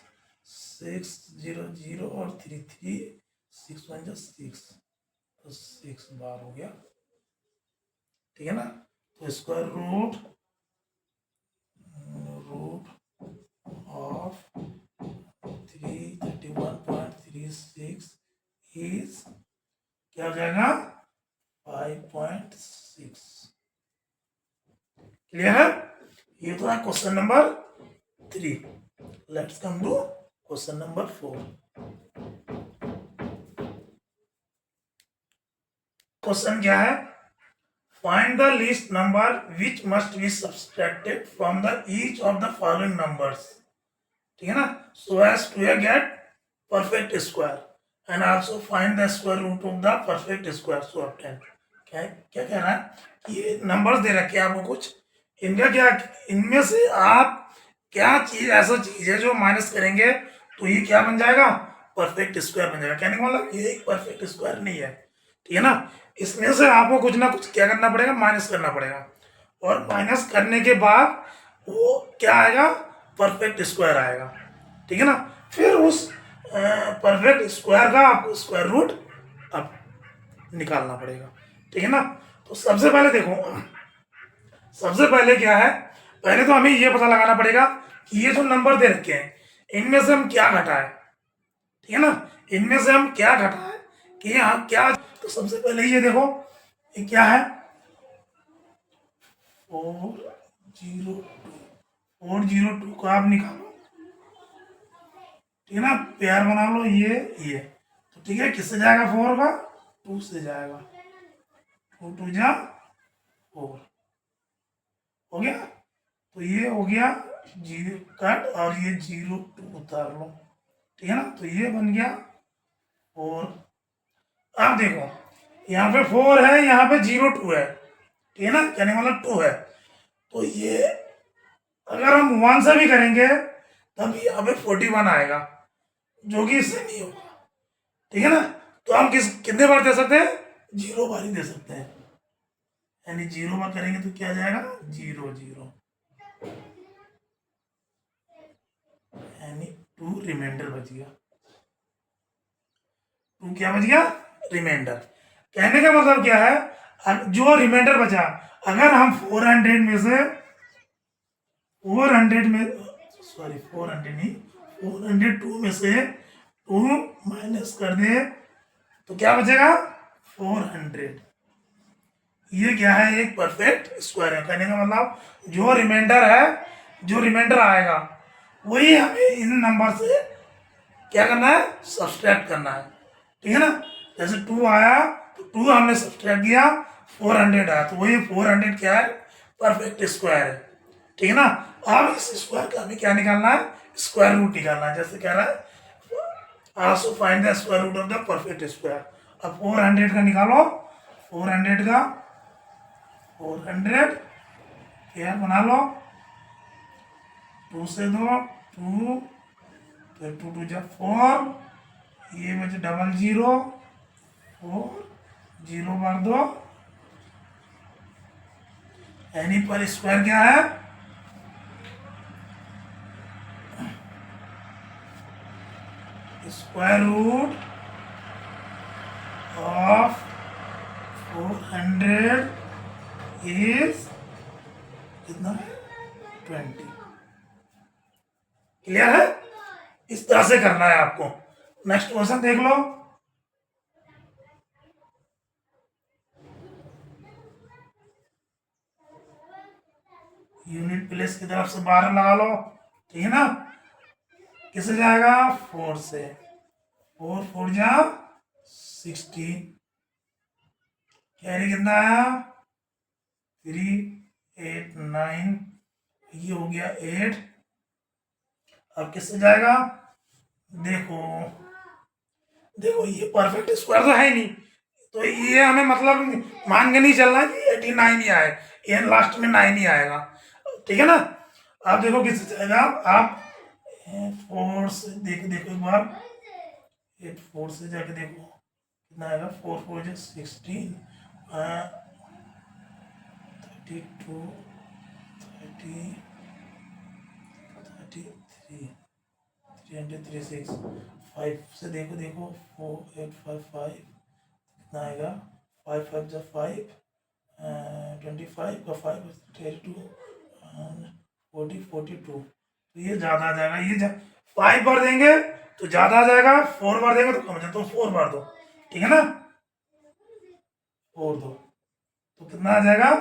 Speaker 1: 6 0 0 और 3 3, 6 1 जा 6, तो 6 बार हो गया, ठीक है ना। तो स्क्वायर रूट ऑफ 331.36 इज क्या हो जाएगा 5.6। क्लियर है, ये तो है question number 3। Let's come to question number 4। Question क्या है, find the least number which must be subtracted from the each of the following numbers, ठीक है ना, so as to get perfect square and also find the square root of the perfect square so obtain. क्या क्या कह रहा है कि ये नंबर्स दे रखे हैं आपको कुछ, इनका क्या, इनमें से आप क्या चीज ऐसा चीज है जो माइनस करेंगे तो ये क्या बन जाएगा, परफेक्ट स्क्वायर बन जाएगा। कहने का मतलब ये एक परफेक्ट स्क्वायर नहीं है, ठीक है ना। इसमें से आपको कुछ ना कुछ क्या करना पड़ेगा, माइनस करना पड़ेगा, और माइनस करने के बाद वो क्या आएगा, परफेक्ट स्क्वायर आएगा, ठीक है ना। फिर उस परफेक्ट स्क्वायर का आपको स्क्वायर रूट अब निकालना पड़ेगा, ठीक है ना। तो सबसे पहले देखो, सबसे पहले क्या है, पहले तो हमें ये पता लगाना पड़ेगा कि ये जो नंबर दे रखे हैं इनमें से हम क्या घटा है, ठीक है ना, इनमें से हम क्या घटा है कि यहाँ क्या। तो सबसे पहले ये देखो ये क्या है 402 को आप निकालो, ठीक है ना, पेयर बना लो ये तो ठीक है, किससे जाएगा 4 का 2 से जाएगा, 2 2 जा 4 हो गया। तो ये हो गया 0 कट और ये 0 2 उतार लो, ठीक है ना, तो ये बन गया 4। अब देखो यहाँ पे 4 है, यहाँ पे 0 2 है, ठीक है ना, कहने का मतलब 2 है, तो ये अगर हम 1 से भी करेंगे तब यहाँ पे 41 आएगा, जो कि इससे नहीं होगा, ठीक है ना। तो हम कितने बार दे सकते हैं, 0 बार ही दे सकते हैं, यानी 0 बार करेंगे तो क्या जाएगा 0 0, यानी 2 रिमाइंडर बच गया, 2 क्या बच गया, रिमाइंडर। कहने का मतलब क्या है, जो रिमाइंडर बचा, अगर हम 400 में से 400 में सॉरी 400 नहीं 402 में से 2 माइनस कर दे तो क्या बचेगा 400। ये क्या है, एक परफेक्ट स्क्वायर है। कहने का मतलब जो रिमाइंडर है, जो रिमाइंडर आएगा वही हमें इन नंबर से क्या करना है, सब्सट्रैक्ट करना है, ठीक है ना। जैसे 2 आया तो 2 हमने सब्सट्रैक्ट किया, 400 आया तो वही 400 क्या है, परफेक्ट स्क्वायर है, ठीक है ना। अब इस स्क्वायर का हमें क्या निकालना है, स्क्वायर रूट निकालना है। जैसे कह रहा है also find the square root of the perfect square. अब 400 का निकालो, 400 का 400 क्या बना लो, 2 से 2 2, फिर 2 2 जा 4, ये बचे 0 4 0 बार 2, यानी पर स्क्वायर क्या है, स्क्वायर रूट ऑफ 400 इज कितना है 20। क्लियर है, इस तरह से करना है आपको। नेक्स्ट क्वेश्चन देख लो, यूनिट प्लेस की तरफ से 12 लगा लो, ठीक है ना। किससे जाएगा 4 से, 4 4 जा 16, कैरी कितना आया 3 8 9, ये हो गया 8। अब किससे जाएगा, देखो देखो ये परफेक्ट स्क्वायर तो है नहीं, तो ये हमें मतलब मान के नहीं चलना कि 89 ही आए, ये लास्ट में 9 ही आएगा, ठीक है ना। आप देखो किससे जाएगा, आप 4 से देखो देखो एक बार, ये 4 से जाके देखो कितना आएगा, 4 4 जो 16, 32, 30, 33, 336, 5 से देखो देखो 4 8 5 5 कितना आएगा, 5 5 जो 5, 25 का 5 32, 40 42, तो ये ज़्यादा आ जाएगा, ये 5 बार देंगे तो ज़्यादा आ जाएगा, 4 बार देंगे तो कम हो जाए, तो 4 बार दो, ठीक है ना, 4 दो तो कितना आ जाएगा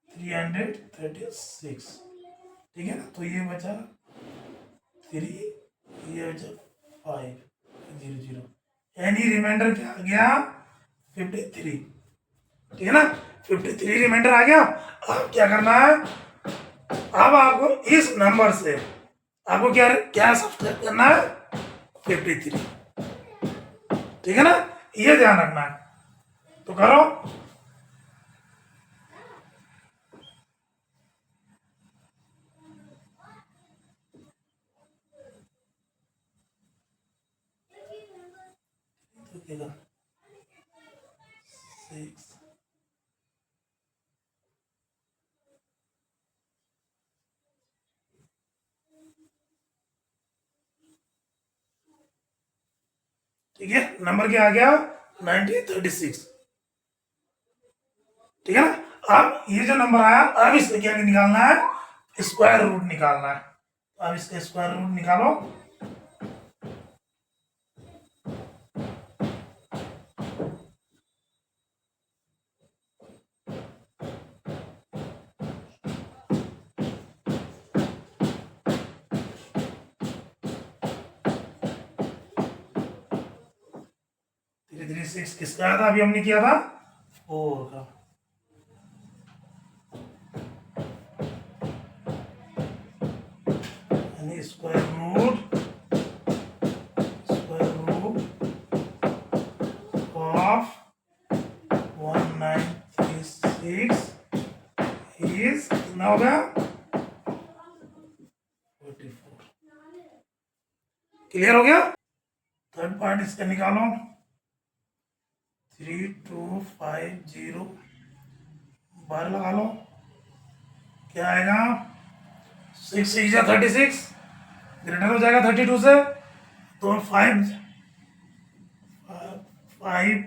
Speaker 1: 336, ठीक है ना। तो ये बचा 3, ये बचा 5 0 0, यानी रिमाइंडर क्या आ गया 53, ठीक है ना। 53 रिमाइंडर आ गया। अब क्या करना है, अब आपको इस नंबर से आपको क्या क्या सब्सट्रैक्ट करना है 53, ठीक है ना, ये ध्यान रखना है, तो करो। तो 6, ठीक है, नंबर क्या आ गया 1936, ठीक है ना। अब ये जो नंबर आया, अब इसका क्या निकालना है, स्क्वायर रूट निकालना है, अब इसका स्क्वायर रूट निकालो। धीरे धीरे 6 किसका आया था, अभी हमने किया था 4 का, यानी स्क्वायर रूट ऑफ 1936 इज कितना हो गया 44, क्लियर हो गया। थर्ड पार्ट इसका निकालो, 3250 बाहर लगा लो, क्या आएगा 6 6 36, ग्रेटर हो जाएगा 32 से, तो 5 5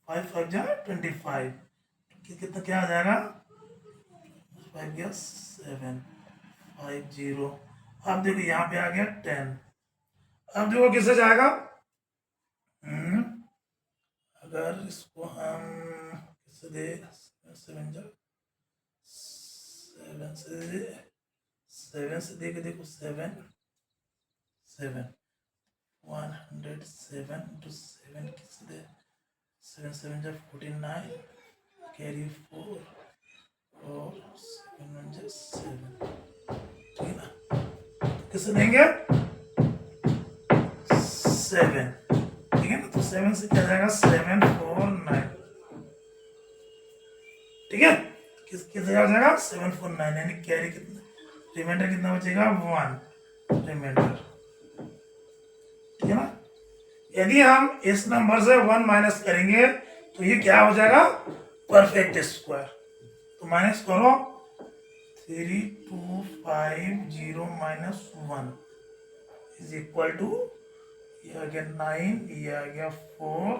Speaker 1: 5 5 जा 25, कितना क्या आ जाएगा 5 गया 7 5 0, अब देखो यहाँ पे आ गया 10, अब देखो किससे जाएगा, अगर इसको हम किससे दे 7 जा 7 से 7 से देखे देखो 7 7 107 to 7 किससे दे 7 7 जा 49, कैरी 4 और 7 1 जा 7, ठीक है ना, किससे देंगे 7, ठीक है ना, तो 7 से क्या जाएगा 7 4 9, ठीक है, किस आ जाएगा 7 4 9, यानी कैरी कितना, रिमाइंडर कितना बचेगा 1 रिमाइंडर, ठीक है ना। यदि हम इस नंबर से 1 माइनस करेंगे तो ये क्या हो जाएगा परफेक्ट स्क्वायर, तो माइनस करो 3250 माइनस 1 इज इक्वल टू, ये आ गया 9, ये आ गया 4,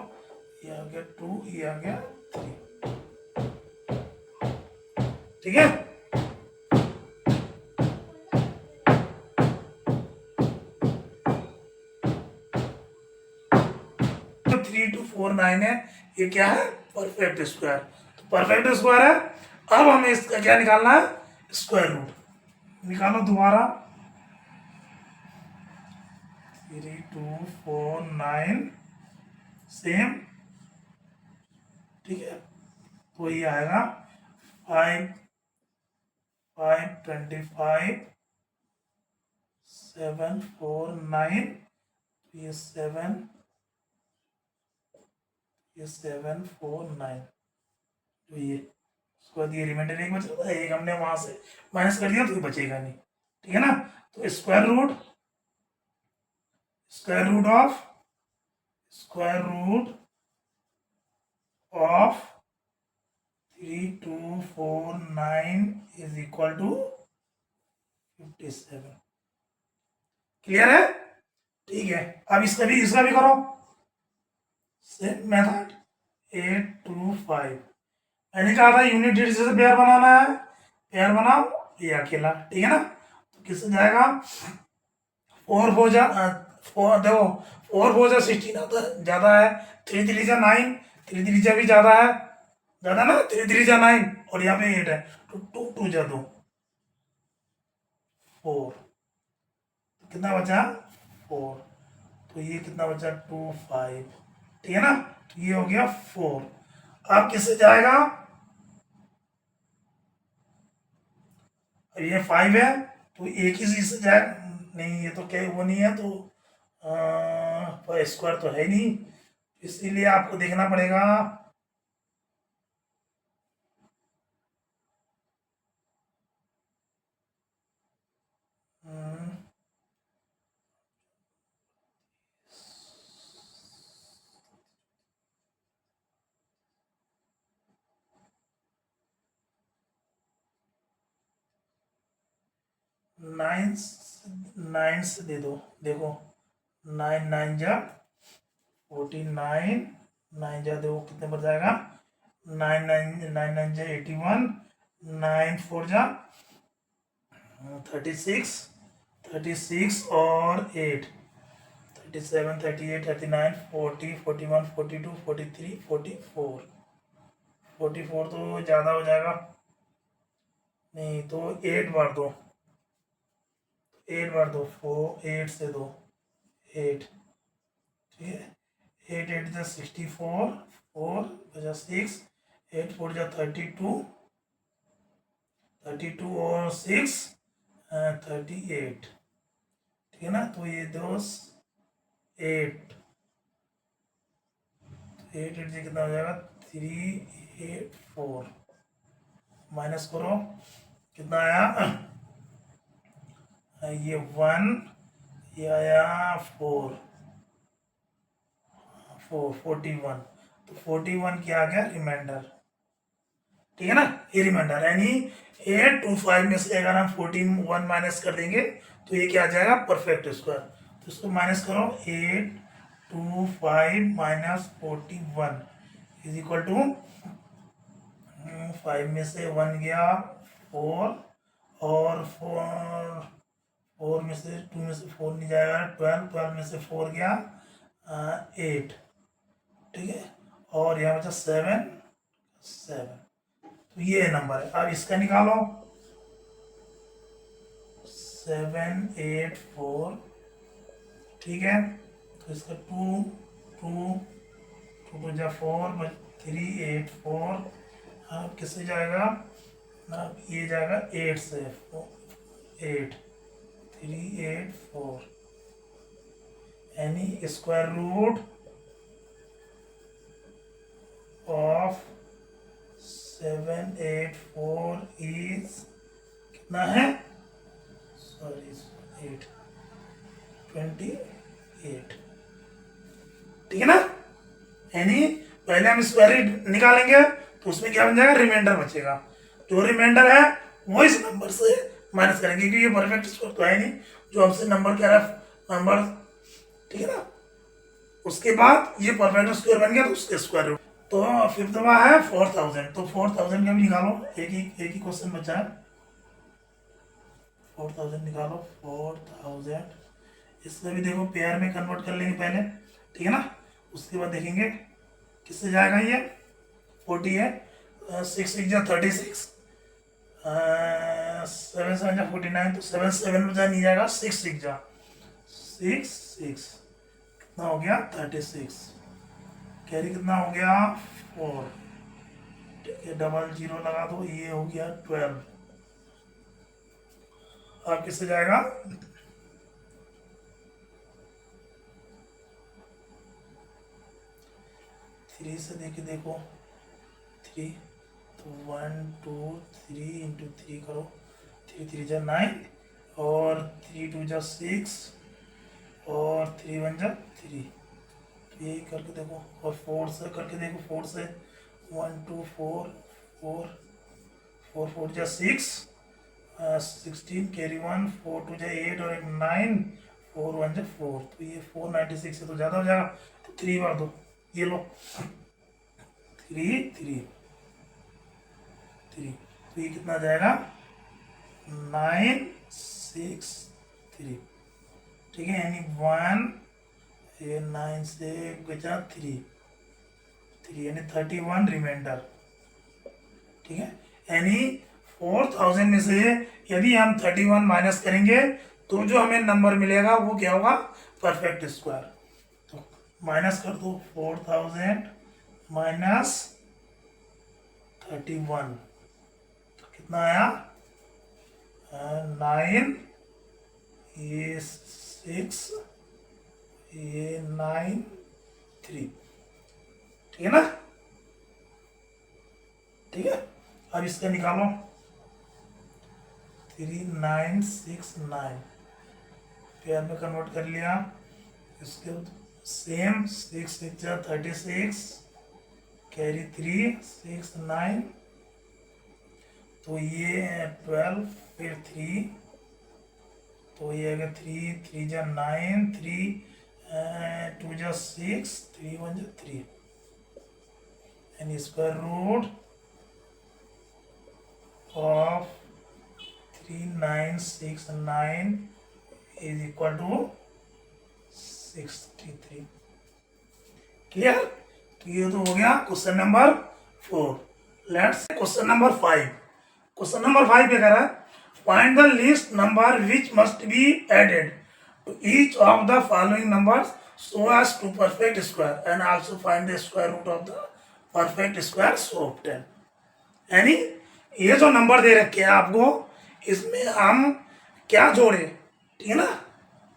Speaker 1: ये आ गया 2, ये आ गया 3, ठीक है। 3249 है, ये क्या है परफेक्ट स्क्वायर, तो परफेक्ट स्क्वायर है। अब हमें इसका क्या निकालना है स्क्वायर रूट, निकालो दोबारा 3249 सेम, ठीक है, तो ये आएगा 5 525 749, ये 7 ये 749, तो ये उसके बाद ये रिमाइंडर एक बच रहा था, एक हमने वहां से माइनस कर दिया तो ये बचेगा नहीं, ठीक है ना। तो square root of 3249 is equal to 57। Clear है? ठीक है, अब इसका भी करो सेम मेथड। 825, मैंने कहा था यूनिट डिजिट से पेयर बनाना है, पेयर बनाओ, ये अकेला, ठीक है ना। तो किससे जाएगा? 4 देखो 4 4 जा 16 आता है, ज्यादा है। 3 3 जा 9, 3 3 जा भी ज्यादा है, ज्यादा ना। 3 3 जा 9 और यहाँ पे 8 है, तो 2 2 जा 2 4, कितना बचा? 4, तो ये कितना बचा? 25, ठीक है ना। तो ये हो गया 4। अब किससे जाएगा? ये 5 है, तो एक ही चीज से जाएगा। नहीं, ये तो क्या वो नहीं है, तो स्क्वायर तो है नहीं, इसीलिए आपको देखना पड़ेगा। हम्म, 9 9 से दे दो, देखो 9 9 जा 49, 9 जा दो कितने पर जाएगा? 9 9 9 जा 81, 9 4 जा 36, 36 और 8 37 38 39 40 41 42 43 44, 44 तो ज़्यादा हो जाएगा। नहीं तो 8 बार दो, 8 बार दो, 4 8 से दो 8, ठीक है। 8 8 जा 64, 4 बजा 6, 8 4 जा 32, 32 और 6 38, ठीक है ना। तो ये दो 8, 8 8 से कितना हो जाएगा? 384, माइनस करो कितना आया? ये 1, ये आया 4 41, तो 41 क्या आ गया? रिमाइंडर, ठीक है ना। ये रिमाइंडर यानी 825 में से अगर हम 1 माइनस कर देंगे तो ये क्या आ जाएगा? Perfect square. तो इसको माइनस करो, 825 माइनस 41 इज इक्वल टू 5 में से 1 गया 4, और 4 में से 2 में से 4 नहीं जाएगा, 12, 12 में से 4 गया 8, ठीक है। और यहाँ बचा 7 7, तो ये नंबर है। अब इसका निकालो 784, ठीक है। तो इसका 2 2 2 जा 4 384, अब किससे जाएगा? अब ये जाएगा 8 से, 8 384, यानी स्क्वायर रूट ऑफ 784 इज कितना है? सॉरी 8 28, ठीक है ना। यानी पहले हम स्क्वायर निकालेंगे तो उसमें क्या बन जाएगा? रिमाइंडर बचेगा। जो रिमाइंडर है वो इस नंबर से माइनस करेंगे, क्योंकि ये परफेक्ट स्क्वायर तो है नहीं जो हमसे नंबर कह रहा है नंबर, ठीक है ना। उसके बाद ये परफेक्ट स्क्वायर बन गया तो उसके स्क्वायर रूट। तो फिफ्थ में है 4000, तो 4000 का भी निकालो, एक ही क्वेश्चन बचा है। 4000 निकालो, 4000 इसमें भी देखो पेयर में कन्वर्ट कर लेंगे पहले, ठीक है ना। उसके बाद देखेंगे किससे जाएगा। ये 40 है, 6 6 जा 36, 7 7 जा 49, तो 7 7 जा नहीं जाएगा, 6 6 जा 6 6, कितना हो गया? 36, कैरी कितना हो गया? 4, ठीक है। डबल जीरो लगा दो, ये हो गया 12। अब किससे जाएगा? 3 से देके देखो 3, तो 1 2 3 इंटू 3 करो, 3 3 जा 9 और 3 2 जा 6 और 3 1 जा 3, तो यही करके देखो। और 4 से करके देखो, 4 से 1 2 4 4 4 4 जा 6 16 कैरी 1 4 2 जा 8 और एक 9 4 1 जा 4, तो ये 496 है, तो ज़्यादा हो जाएगा, तो 3 बार दो, ये लो 3 3 3, तो ये कितना आ जाएगा 9 6 3, ठीक है। यानी 1 ये 9 से बचा 3 3 यानी 31 रिमाइंडर, ठीक है। यानी 4000 में से यदि हम 31 माइनस करेंगे तो जो हमें नंबर मिलेगा वो क्या होगा, परफेक्ट स्क्वायर। तो माइनस कर दो 4000 माइनस 31, तो कितना आया 9 ये 6 ये 9 3, ठीक है ना, ठीक है। अब इसका निकालो 3969 पेयर में कन्वर्ट कर लिया, इसके सेम 6 6 जा 36 कैरी 3 6 9, तो ये 12 फिर 3, तो ये अगर 3 3 जा 9 3 2 जा 6 3 1 जा 3 and square root of 3969 is equal to 63। Clear, तो ये तो हो गया question number 4। Let's question number 5। Question number 5 क्या कह रहा है, find the least number which must be added to each of the following numbers so as to perfect square and also find the square root of the perfect square so obtain. यानी ये जो नंबर दे रखे हैं आपको, इसमें हम क्या जोड़े, ठीक है ना,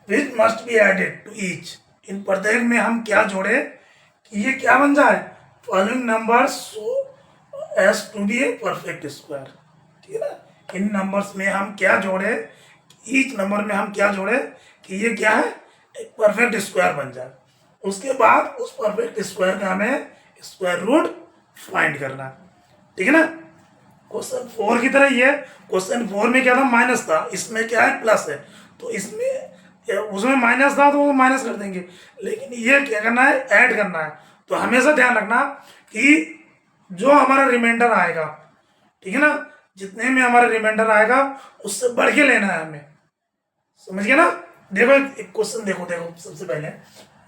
Speaker 1: which must be added to each, इन प्रत्येक में हम क्या जोड़े कि ये क्या बन जाए, following number so as to be a perfect square, ठीक है ना। इन नंबर्स में हम क्या जोड़े, ईच नंबर में हम क्या जोड़े कि ये क्या है, एक परफेक्ट स्क्वायर बन जाए। उसके बाद उस परफेक्ट स्क्वायर का हमें स्क्वायर रूट फाइंड करना, ठीक है ना। क्वेश्चन 4 की तरह ही है, क्वेश्चन 4 में क्या था, माइनस था, इसमें क्या है, प्लस है, तो इसमें उसमें माइनस था तो वो माइनस कर देंगे, लेकिन ये क्या करना है, ऐड करना है। तो हमेशा ध्यान रखना कि जो हमारा रिमाइंडर आएगा, ठीक है ना, जितने में हमारा रिमाइंडर आएगा उससे बढ़ के लेना है हमें, समझ गए ना। देखो एक क्वेश्चन देखो सबसे पहले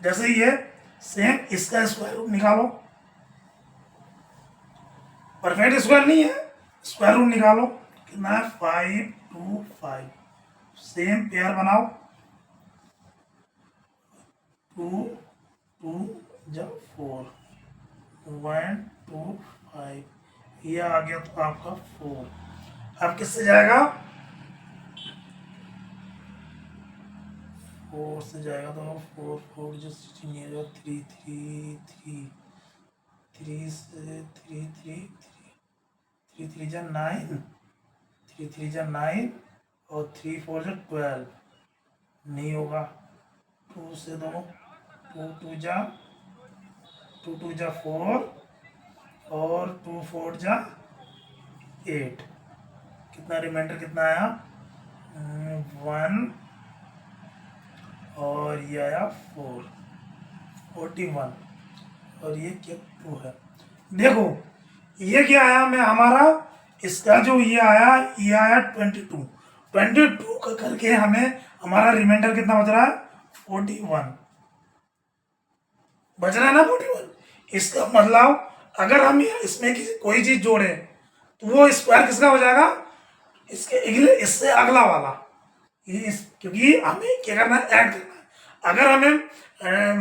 Speaker 1: जैसे ये सेम, इसका स्क्वायर रूट निकालो, परफेक्ट स्क्वायर नहीं है, स्क्वायर रूट निकालो, कितना है 5 2 5, सेम पेयर बनाओ 2 2 जब 4 1 2 5, ये आ गया तो आपका 4। अब किससे जाएगा, 4 से जाएगा तो 4 4 जो 16 3 3 3 3 से 3 3 3 3 जा 9 3 3 जा 9 और 3 4 जा 12, नहीं होगा। 2 से दो 2 2 जा 4 और 2 4 जा 8, कितना रिमाइंडर कितना आया 1 और ये आया 4 41 और ये क्या 2 है। देखो ये क्या आया मैं हमारा, इसका जो ये आया 22 का करके हमें हमारा रिमाइंडर कितना बच रहा है 41 बच रहा है ना 41। इसका मतलब अगर हम इसमें कोई चीज जोड़े तो वो स्क्वायर किसका हो जाएगा, इसके इससे अगला वाला, क्योंकि हमें क्या करना है, ऐड करना है। अगर हमें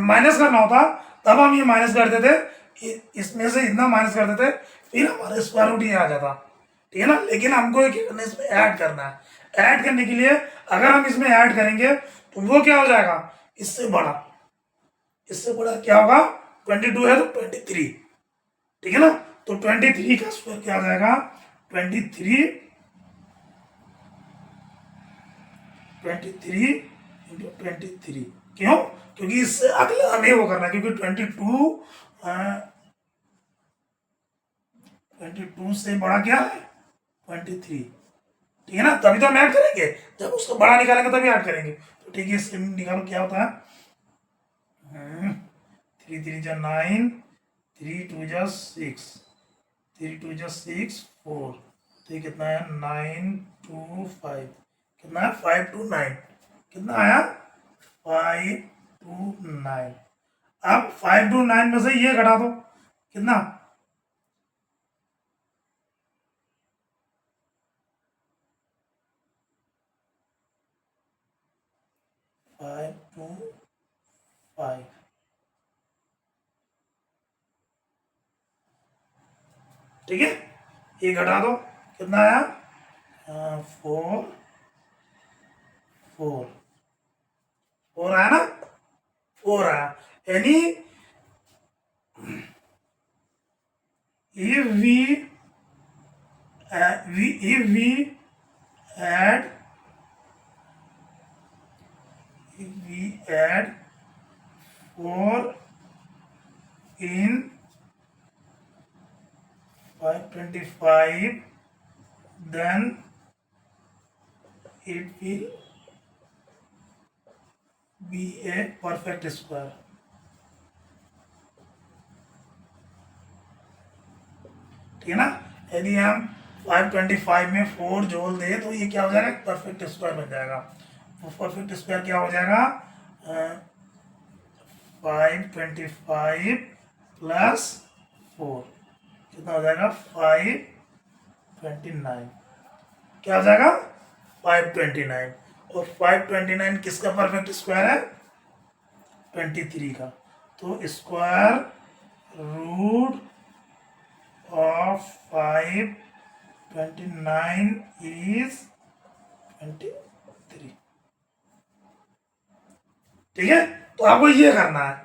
Speaker 1: माइनस करना होता तब हम ये माइनस कर देते, इसमें से इतना माइनस कर देते, फिर हमारा स्क्वायर रूट ये आ जाता, ठीक है ना। लेकिन हमको क्या करना है, इसमें ऐड करना है। ऐड करने के लिए अगर हम इसमें ऐड करेंगे तो वो क्या हो जाएगा, इससे बड़ा क्या होगा, 22 है तो 23, ठीक है ना। तो 23 का स्क्वायर क्या आ जाएगा, 23 इंटू 23। क्यों, क्योंकि इससे अगला हमें वो करना है, क्योंकि 22 से बड़ा क्या है 23। ठीक है ना, तभी तो हम ऐड करेंगे, जब उसको बड़ा निकालेंगे तभी ऐड करेंगे। तो ठीक है, इससे निकालो क्या होता है, 3 3 जा 9, 3 2 जा 6, 3 2 जा 6 4, तो ये कितना है 9 2 5, कितना है 5 2 9, कितना आया 5 2 9। अब 5 2 9 में से ये घटा दो, कितना 5 2 5, ठीक है, ये घटा दो, कितना आया 4 4 4 आया ना, 4 आया। यानी if we if we add 4 in 525, then it will be a perfect square। ठीक है ना, यदि हम 525 में 4 जोड़ दे तो ये क्या हो जाएगा, परफेक्ट स्क्वायर बन जाएगा। तो परफेक्ट स्क्वायर क्या हो जाएगा, 525 प्लस 4, कितना हो जाएगा 529, क्या हो जाएगा 529। और 529 किसका परफेक्ट स्क्वायर है, 23 का। तो स्क्वायर रूट of 529 is 23। ठीक है, तो आपको ये करना है,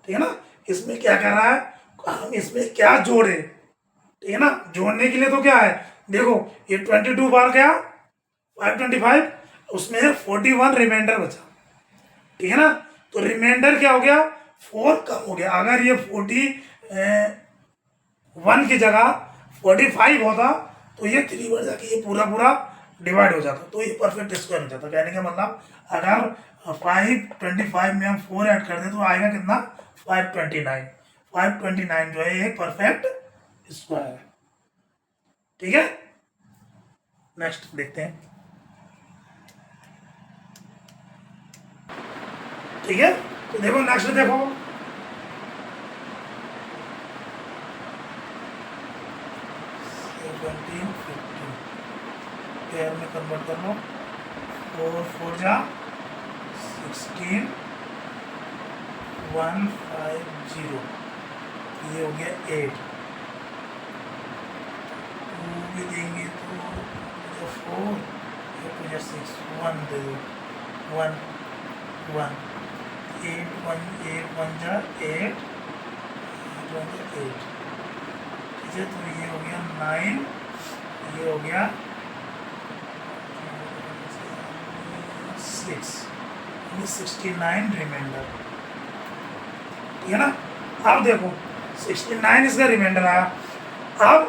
Speaker 1: ठीक है ना। इसमें क्या करना है, हम इसमें क्या जोड़े, ठीक है ना। जोड़ने के लिए तो क्या है, देखो ये 22 बार गया 525, उसमें 41 रिमाइंडर बचा, ठीक है ना। तो रिमाइंडर क्या हो गया, 4 कम हो गया। अगर ये 41 की जगह 45 होता तो ये 3 बढ़ जाके ये पूरा पूरा डिवाइड हो जाता, तो ये परफेक्ट स्क्वायर हो जाता। कहने का मतलब अगर 525 में हम 4 ऐड कर दें तो आएगा कितना 529। 529 जो है ये परफेक्ट स्क्वायर है। ठीक है, नेक्स्ट देखते हैं। ठीक है, तो देखो नेक्स्ट देखो, पेयर में कन्वर्ट कर लो, 4 4 जा 16 150, ये हो गया 8। 2 भी देंगे तो 4, 6 1 दे दो, 1 1 8 1 8 1 जा 8 1 जा 8, ठीक है। तो ये हो गया 9, ये हो गया 6, 69 रिमाइंडर, ठीक है ना। अब देखो 69 इसका रिमाइंडर आया। अब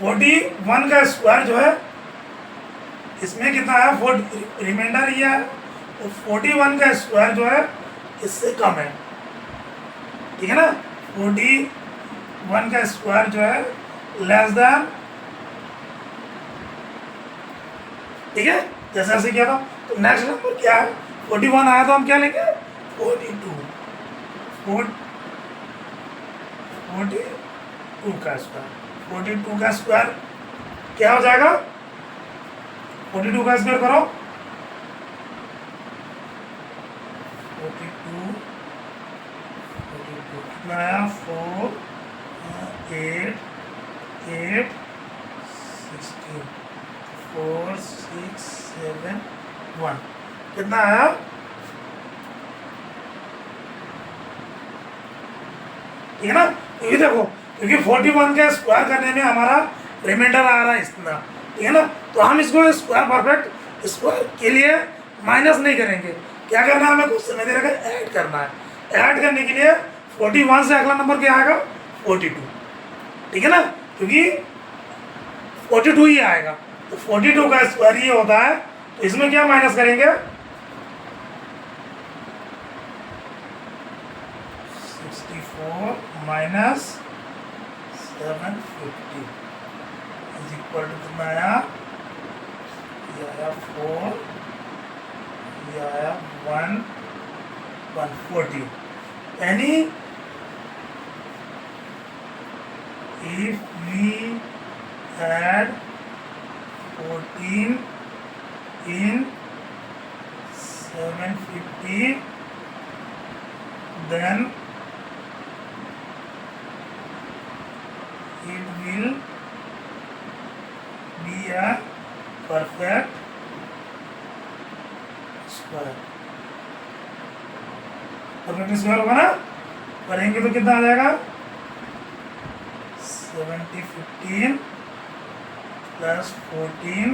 Speaker 1: 41 का स्क्वायर जो है इसमें कितना आया, रिमाइंडर ये है, तो 41 का स्क्वायर जो है इससे कम है, ठीक है ना। 41 का स्क्वायर जो है लेस देन, ठीक है, जैसे ऐसे किया था। तो नेक्स्ट नंबर क्या है, 41 आया तो हम क्या लेंगे 42 का स्क्वायर। 42 का स्क्वायर क्या हो जाएगा, 42 का स्क्वायर करो, 42 कितना आया 4 8 8 16 4 6 7 1, कितना आया, ठीक है ना। क्योंकि देखो, क्योंकि 41 का स्क्वायर करने में हमारा रिमाइंडर आ रहा है इतना, ठीक है ना। तो हम इसको स्क्वायर परफेक्ट स्क्वायर के लिए माइनस नहीं करेंगे, क्या करना है हमें क्वेश्चन में दे रखा है, ऐड करना है। ऐड करने के लिए 41 से अगला नंबर क्या आएगा, 42, ठीक है ना, क्योंकि 42 ही आएगा। तो 42 का स्क्वायर ये होता है, तो इसमें क्या माइनस करेंगे, 64 माइनस 750 इज इक्वल टू कितना आया, ये आया 4, ये आया 140। यानी if we add 14 in 750, then it will be a perfect square। Perfect square होगा ना, करेंगे तो कितना आ जाएगा, 15 प्लस 14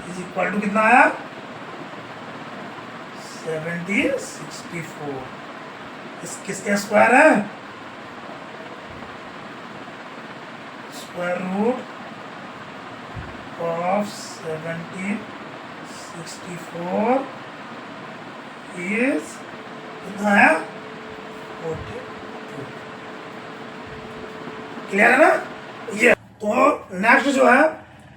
Speaker 1: इज इक्वल टू कितना आया, 64। इस किसके स्क्वायर है, स्क्वायर रूट ऑफ 1764 इज कितना है, 42। क्लियर है ना ये। तो नेक्स्ट जो है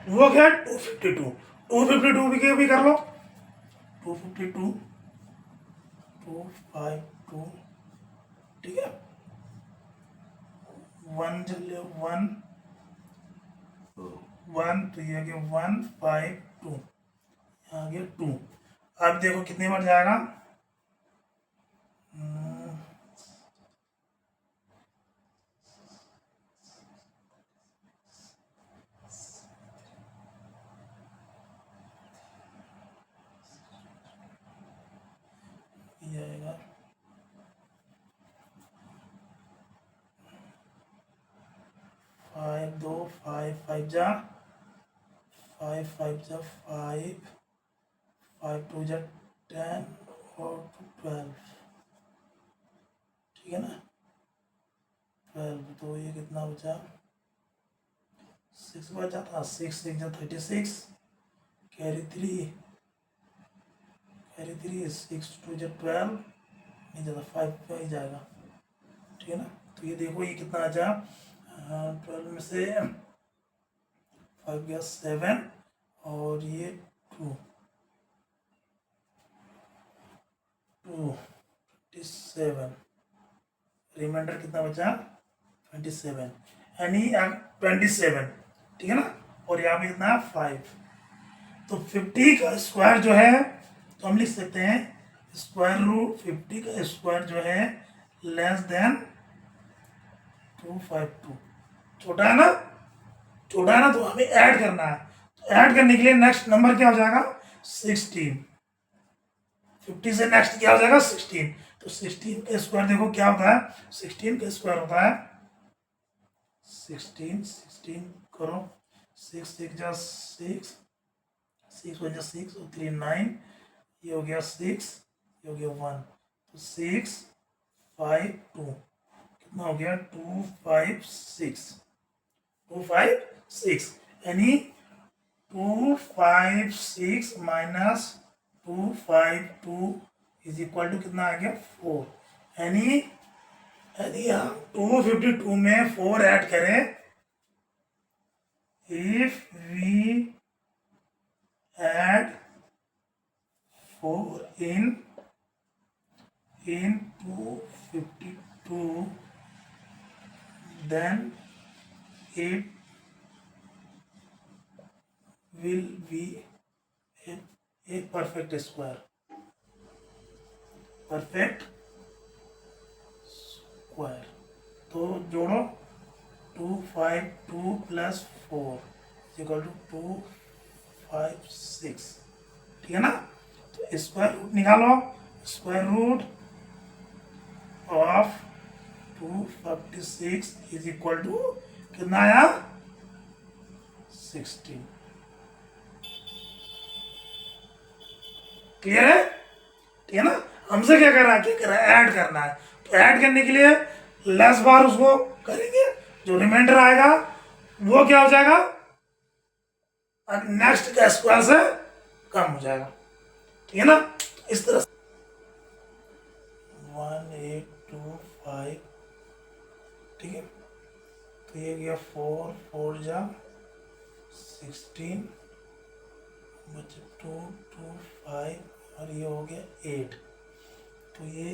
Speaker 1: वो क्या है, 252। 252 के भी कर लो, 252 252, ठीक है, 1 चलिए 1 1, तो ये आ गया 152, यहाँ आ गया 2। अब देखो कितने बार जाएगा, ये आएगा 5 2 5 5 जा 5 5 जा 5 5 2 जा 10 और 12, ठीक है ना, 12। तो ये कितना बचा, 6 बचा था, 6 6 जा 36, कैरी 3 6 2 जा 12, नहीं जाता 5 पे ही जाएगा, ठीक है ना। तो ये देखो ये कितना आ जा, 12 में से 5 गया 7 और ये 2 27, रिमाइंडर कितना बचा, 27, यानी 27, ठीक है ना। और यहाँ पे कितना 5। तो 50 का स्क्वायर जो है, तो हम लिख सकते हैं स्क्वायर रूट 50 का स्क्वायर जो है लेस देन 252। छोटा है ना, छोटा है ना, तो हमें ऐड करना है। तो ऐड करने के लिए नेक्स्ट नंबर क्या हो जाएगा, 16। 50 से नेक्स्ट क्या हो जाएगा, 16। तो 16 का स्क्वायर देखो क्या होता है, 16 का स्क्वायर होता है 16 करो, 6 6 जा 6 6 1 जा 6 और 3 9, ये हो गया 6, ये हो गया 1, तो 6 5 2, कितना हो गया 256 यानी 256 माइनस 252 इज इक्वल टू कितना आ गया 4। यानी यदि हम 252 में 4 ऐड करें, if we add 4 in 252, then it will be a perfect square। तो जोड़ो 252 प्लस 4 इक्वल टू 256, ठीक है ना। स्क्वायर रूट निकालो, square root of 256 is equal to कितना आया 16। क्लियर है? ठीक है ना। हमसे क्या करना है, ऐड करना है। तो ऐड करने के लिए लेस बार उसको करेंगे, जो रिमाइंडर आएगा वो क्या हो जाएगा, नेक्स्ट का स्क्वायर से कम हो जाएगा। ठीक है ना। इस तरह 1825, ठीक है। तो ये गया 4 4 जा 16 बचे 2 2 5 और ये हो गया 8। तो ये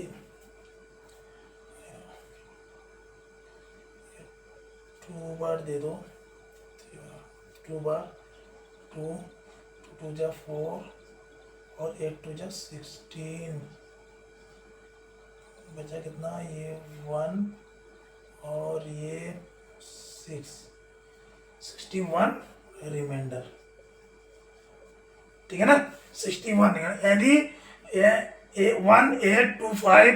Speaker 1: 2 बार दे दो, 2 बार 2 2 जा 4 और 8 2 जा 16 बचा कितना, ये 1 और ये 61 रिमाइंडर। ठीक है ना। 61 यानी 1825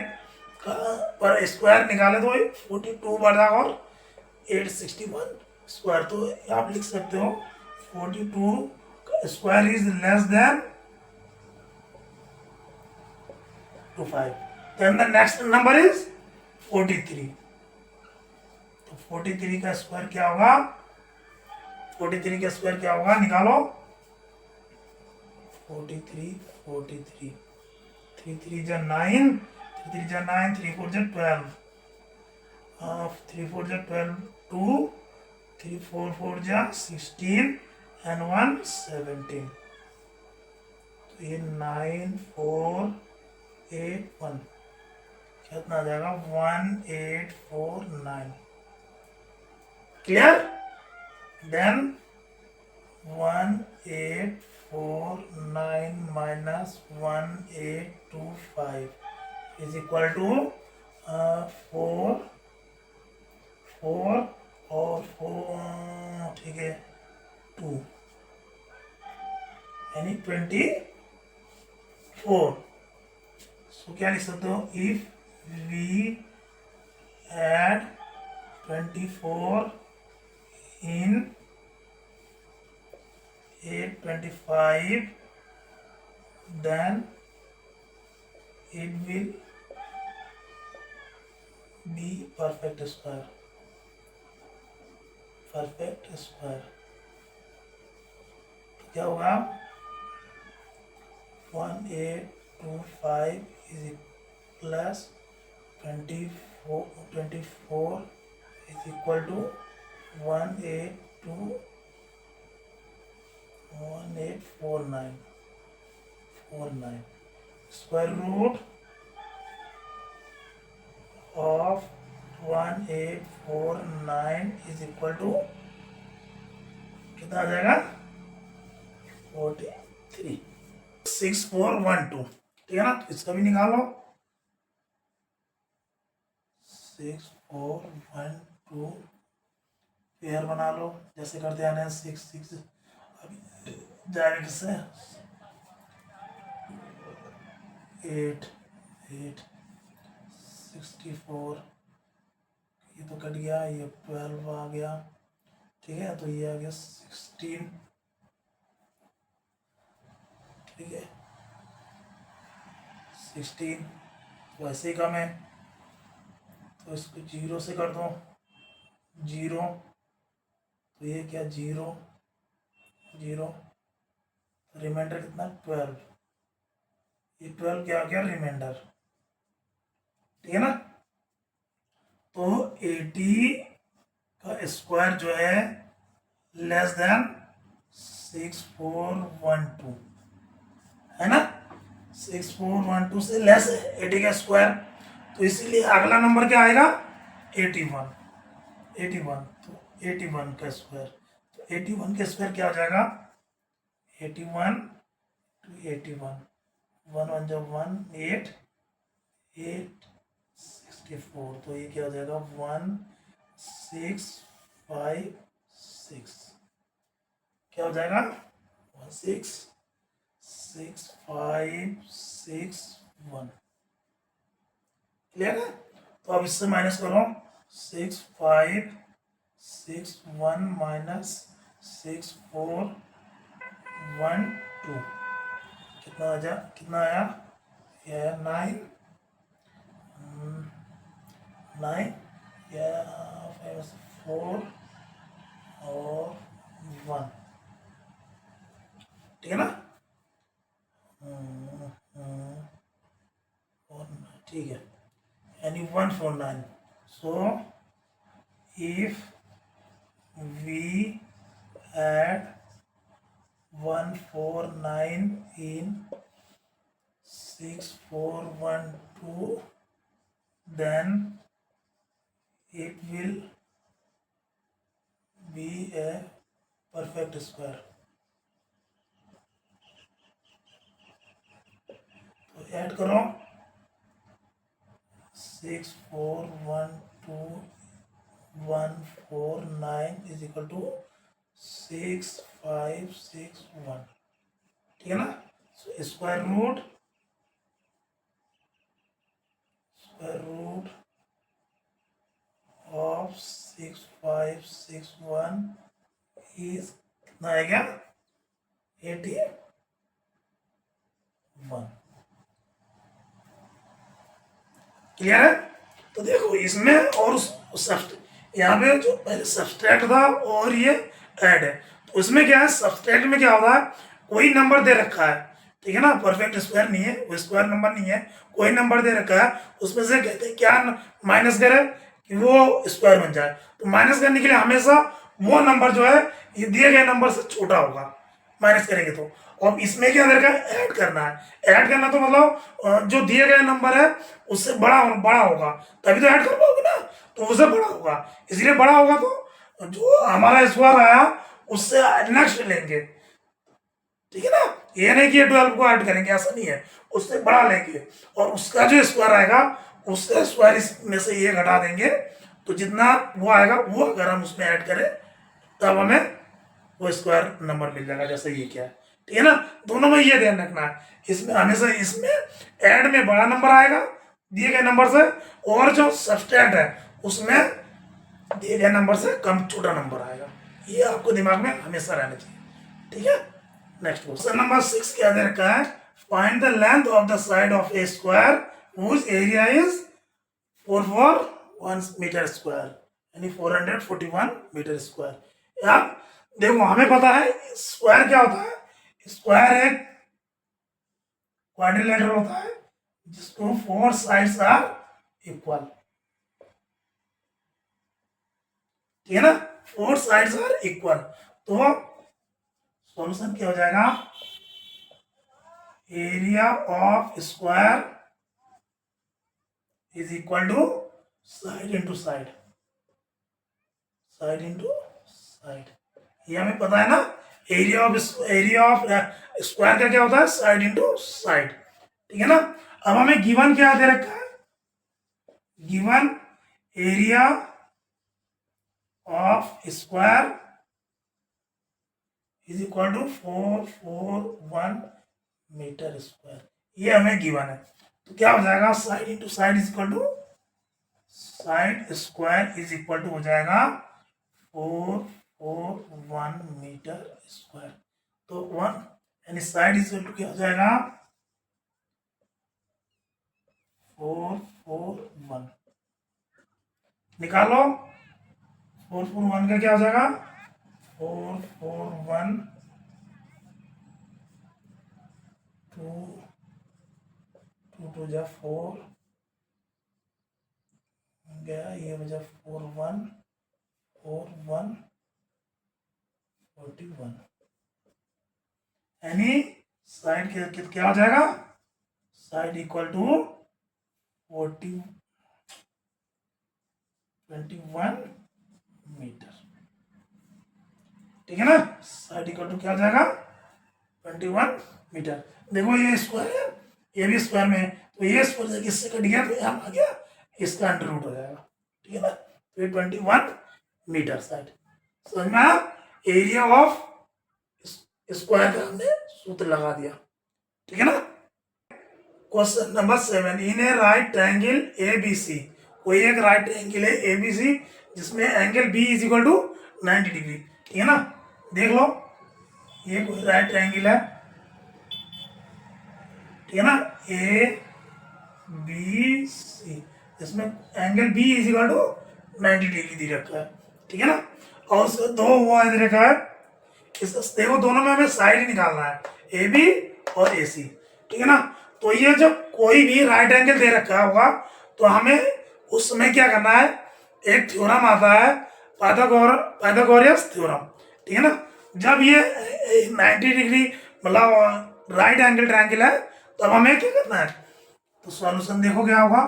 Speaker 1: का पर स्क्वायर निकाले तो 42 बढ़ जाएगा और 861 स्क्वायर। तो आप लिख सकते हो 42 का square is less than 25। Then the next number is 43। तो 43 का स्क्वायर क्या होगा, 43 का स्क्वायर क्या होगा निकालो। 43 43 3 3 जा 9, 3 3 जा 9, 3 4 जा 12, 3 4 जा 12 2, 3 4 4 जा 16 and 1 17। तो ये 9 4 8 1 कितना आ जाएगा 1849। Clear. Then 1849 minus 1825 is equal to 4 4 और 4, ठीक है 2 यानी 24। सो क्या लिख सकते हो, if we add 24 in 825 then it will be perfect square। perfect square तो क्या होगा 1825 is plus 24 is equal to 1849 square root of 1849 is equal to कितना आ जाएगा 43 6412। ठीक है ना। इसका भी निकालो 6412 पेयर बना लो जैसे करते आने 6 6 अभी जाएगा किससे 8 8 64 ये तो कट गया, ये 12 आ गया। ठीक है। तो ये आ गया 16। ठीक है 16 वैसे ही कम है तो इसको 0 से कर दो 0। तो ये क्या 0 0 रिमाइंडर कितना 12। ये 12 क्या हो गया रिमाइंडर। ठीक है ना। तो 80 का स्क्वायर जो है लेस देन 6412 है ना। 6412 से लेस है 80 का स्क्वायर। तो इसीलिए अगला नंबर क्या आएगा 81 81। तो 81 का स्क्वायर, तो 81 का स्क्वायर क्या हो जाएगा 81 to 81 1 1 जब 1 8 8 64। तो ये क्या हो जाएगा 1656 क्या हो जाएगा 166561। क्लियर है। तो अब इससे माइनस करो 6561 माइनस 6412 कितना आया ये 9 या 4 और 1, ठीक है ना। ठीक है, यानी 149. So if we add 149 in 6412, then it will be a perfect square. तो ऐड करो 6412 149 इज इक्वल टू 6561, ठीक है ना। So square root of 6561 is कितना आएगा 81. क्लियर है। तो देखो इसमें और यहाँ पे जो पहले सब्सट्रैक्ट था और ये ऐड है, तो उसमें क्या है, सब्सट्रैक्ट में क्या होता है, कोई नंबर दे रखा है, ठीक है ना, परफेक्ट स्क्वायर नहीं है, वो स्क्वायर नंबर नहीं है, कोई नंबर दे रखा है, उसमें से कहते हैं क्या माइनस करे कि वो स्क्वायर बन जाए। तो माइनस करने के लिए हमेशा वो नंबर जो है ये दिए गए नंबर से छोटा होगा माइनस करेंगे तो। और इसमें क्या करना है, ऐड करना है। ऐड करना तो मतलब जो दिए गए नंबर है उससे बड़ा होगा तभी तो ऐड कर पाओगे ना, तो उससे बड़ा होगा, इसलिए बड़ा होगा तो जो हमारा स्क्वायर आया उससे नेक्स्ट लेंगे, ठीक है ना। ये नहीं कि 12 को ऐड करेंगे, ऐसा नहीं है, उससे बड़ा लेंगे और उसका जो स्क्वायर आएगा उसका स्क्वायर इसमें से ये घटा देंगे, तो जितना वो आएगा वो अगर हम उसमें ऐड करें तब हमें वो स्क्वायर नंबर मिल जाएगा, जैसे ये क्या है, ठीक है ना। दोनों में ये ध्यान रखना है, इसमें हमेशा इसमें ऐड में बड़ा नंबर आएगा दिए गए नंबर से, और जो सब्सट्रैक्ट है उसमें दिए गए नंबर से कम छोटा नंबर आएगा। ये आपको दिमाग में हमेशा रहना चाहिए, ठीक है। नेक्स्ट क्वेश्चन नंबर 6 क्या दे रखा है, find the length of the side of a square whose area is 441 metre square, यानी 441 मीटर स्क्वायर। यार देखो हमें पता है स्क्वायर क्या होता है, स्क्वायर एक क्वाड्रिलेटरल होता है जिसको 4 साइड्स आर इक्वल, ठीक है ना, 4 साइड्स आर इक्वल। तो सॉल्यूशन क्या हो जाएगा, area of square is equal to side into side, side into side, ये हमें पता है ना। एरिया ऑफ स्क्वायर का क्या होता है, साइड इंटू साइड, ठीक है ना। अब हमें गिवन क्या दे रखा है, given area of square is equal to 441 metre square, ये हमें गिवन है। तो क्या हो जाएगा, side into side is equal to side square is equal to हो जाएगा 441 मीटर स्क्वायर। तो 1 यानी साइड इज इक्वल टू क्या हो जाएगा 441, निकालो 441 का क्या हो जाएगा 441 2 जा 4 गया, ये बजा 41 41, यानी साइड क्या हो जाएगा, साइड इक्वल टू 21 मीटर, ठीक है ना। साइड इक्वल टू क्या हो जाएगा 21 मीटर। देखो ये स्क्वायर है, ये भी स्क्वायर में है, तो ये स्क्वायर किससे कट गया तो यहाँ आ गया, इसका अंडर रूट हो जाएगा, ठीक है ना। तो ये 21 मीटर साइड समझ में आया। एरिया ऑफ स्क्वायर का हमने सूत्र लगा दिया, ठीक है ना। क्वेश्चन नंबर 7, इन ए राइट ट्रायंगल ABC कोई एक राइट ट्रायंगल है ए बी सी जिसमें angle B is equal to 90 degree, ठीक है ना। देख लो ये कोई राइट ट्रायंगल है, ठीक है ना, ए बी सी जिसमें angle B is equal to 90 degree दे रखा है, ठीक है ना। और उसके दो वो दे रखा है, इस देखो दोनों में हमें साइड ही निकालना है, ए बी और ए सी, ठीक है ना। तो ये जब कोई भी राइट एंगल दे रखा होगा तो हमें उस समय क्या करना है, एक थ्योरम आता है पाइथागोरस थ्योरम, ठीक है ना। जब ये 90 डिग्री मतलब राइट एंगल ट्रायंगल है तब हमें क्या करना है, तो सॉल्यूशन देखो क्या होगा,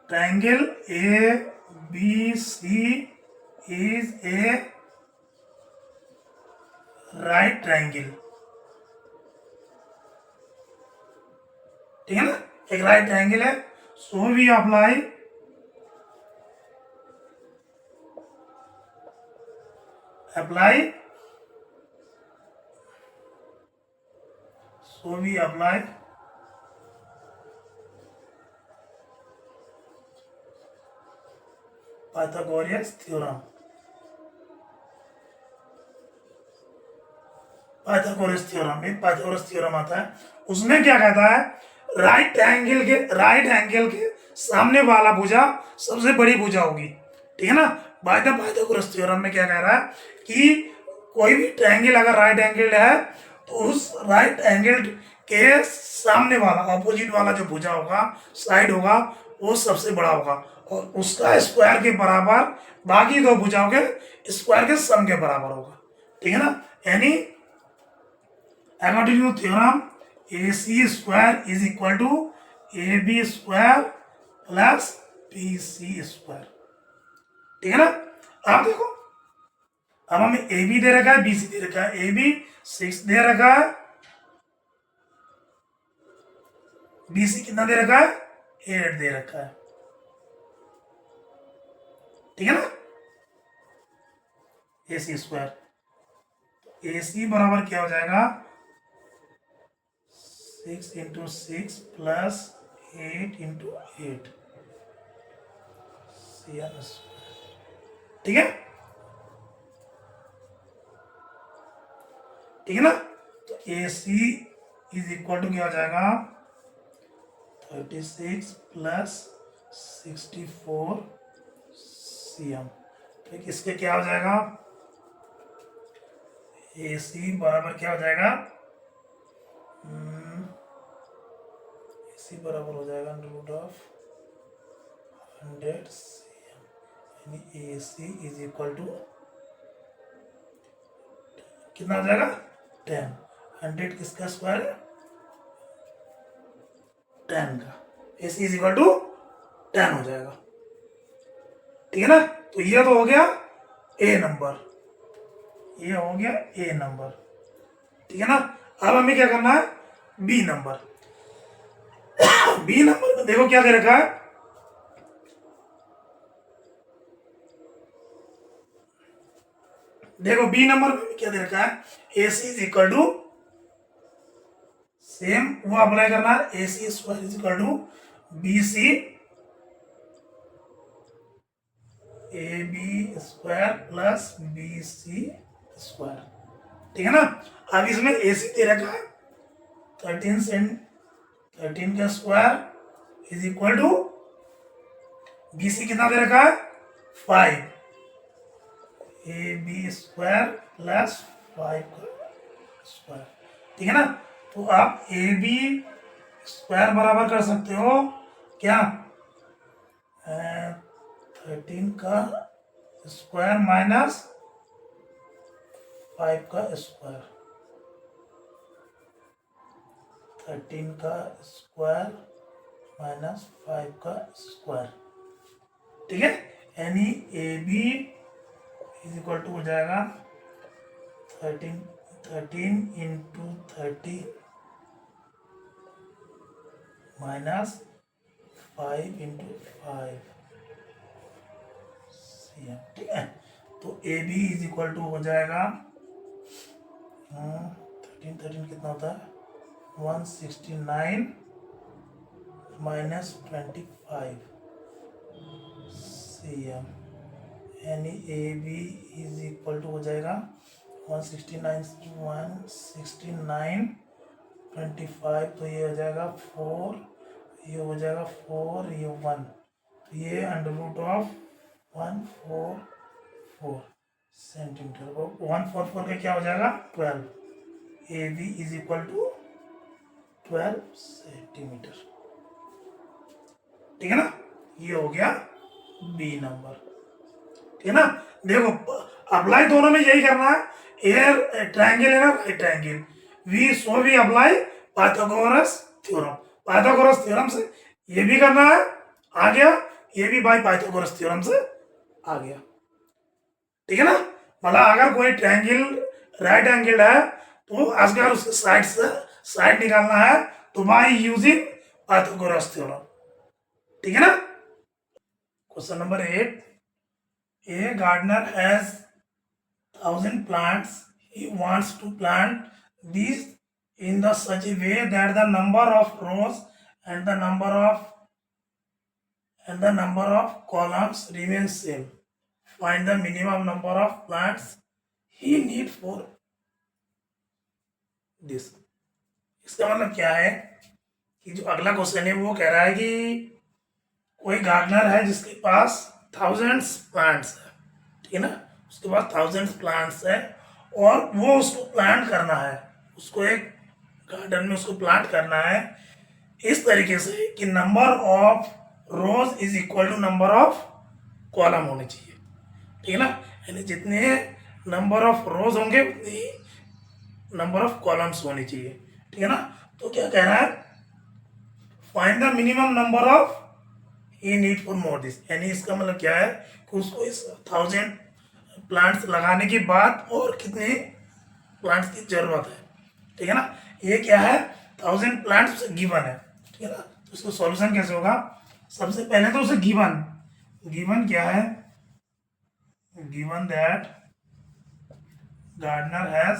Speaker 1: triangle A B C is a right triangle, ठीक है ना, एक राइट ट्रायंगल है। So we apply Pythagoras theorem. एक पाइथागोरस थ्योरम आता है, उसमें क्या कहता है, राइट एंगल के सामने वाला भुजा सबसे बड़ी भुजा होगी, ठीक है ना। बाय द पाइथागोरस थ्योरम में क्या कह रहा है कि कोई भी ट्रायंगल अगर राइट एंगल है तो उस राइट एंगल के सामने वाला ऑपोजिट वाला जो भुजा होगा, साइड होगा, वो सबसे बड़ा होगा और उसका स्क्वायर के बराबर बाकी दो भुजाओं के स्क्वायर के सम के बराबर होगा, ठीक है ना। यानी according to theorem A C square is equal to A B square plus B C square, ठीक है ना। आप देखो अब हमें ए बी दे रखा है, बी सी दे रखा है, ए बी 6 दे रखा है, बी सी कितना दे रखा है, 8 दे रखा है, ठीक है ना। ए सी स्क्वायर, ए सी बराबर क्या हो जाएगा, 6 into 6 plus 8 into 8 CR square, ठीक है, ठीक है ना। तो ए सी इज इक्वल टू क्या हो जाएगा, 36 प्लस 64 CM। तो इसके क्या हो जाएगा, ए सी बराबर क्या हो जाएगा, ए सी बराबर हो जाएगा √100 CM, यानी ए सी इज इक्वल टू कितना हो जाएगा, 10। 100 किसका स्क्वायर है, 10 का, ए सी इज इक्वल टू 10 हो जाएगा, ठीक है ना। तो ये तो हो गया ए नंबर, ये हो गया ए नंबर, ठीक है ना। अब हमें क्या करना है, बी नंबर। बी नंबर में देखो क्या दे रखा है, देखो बी नंबर में क्या दे रखा है, A C is equal to same वो अप्लाई करना है, A C square is equal to B C A B square plus B C square, ठीक है ना। अब इसमें ए सी दे रखा है 13 का square is equal to B C कितना दे रखा है, 5 ए बी स्क्वायर प्लस 5 का स्क्वायर, ठीक है ना। तो आप ए बी स्क्वायर बराबर कर सकते हो क्या, 13 का स्क्वायर माइनस 5 का स्क्वायर, 13 का स्क्वायर माइनस 5 का स्क्वायर, ठीक है। यानी A B is equal to हो जाएगा 13 इंटू 30 माइनस 5 इंटू 5 CM, ठीक है। तो A B is equal to हो जाएगा 13 कितना होता है, 169 माइनस 25 cm, यानी A B is equal to हो जाएगा 169 तो ये हो जाएगा 4, ये हो जाएगा 4, ये 1, तो ये अंडर रूट ऑफ 144 सेंटीमीटर, 144 का क्या हो जाएगा 12, A B is equal to 12 centimetre. ठीक है ना, ये हो गया बी नंबर। ठीक है ना, देखो अप्लाई दोनों में यही करना है, एयर ट्रायंगल है ना, right triangle, we apply Pythagoras theorem, Pythagoras theorem से ये भी करना है, आ गया, ये भी बाय पाइथागोरस थ्योरम से आ गया। ठीक है ना, मतलब अगर कोई ट्रायंगल राइट एंगल है तो अगर उसके साइड से साइड निकालना है तो बाय यूजिंग पाइथागोरस थ्योरम। ठीक है ना। Question number 8, a gardener has 1000 plants. He wants to plant these in the such a way that the number of rows and the number of columns remains same. Find the minimum number of plants he need for this. इसका मतलब क्या है कि जो अगला क्वेश्चन है वो कह रहा है कि कोई गार्डनर है जिसके पास 1000 प्लांट्स है। ठीक है ना, उसके पास 1000 प्लांट्स है और वो उसको प्लांट करना है, उसको एक गार्डन में उसको प्लांट करना है इस तरीके से कि number of rows is equal to number of column होने चाहिए। ठीक है ना, यानी जितने नंबर ऑफ रोज होंगे उतनी नंबर ऑफ कॉलम्स होनी चाहिए। ठीक है ना, तो क्या कह रहा है, find the minimum number of he need for more this, यानी इसका मतलब क्या है कि उसको इस 1000 प्लांट्स लगाने के बाद और कितने प्लांट्स की जरूरत है। ठीक है ना, ये क्या है 1000 प्लांट्स गिवन है। ठीक है ना, तो इसको सॉल्यूशन कैसे होगा, सबसे पहले तो उसे गिवन क्या है, given that gardener has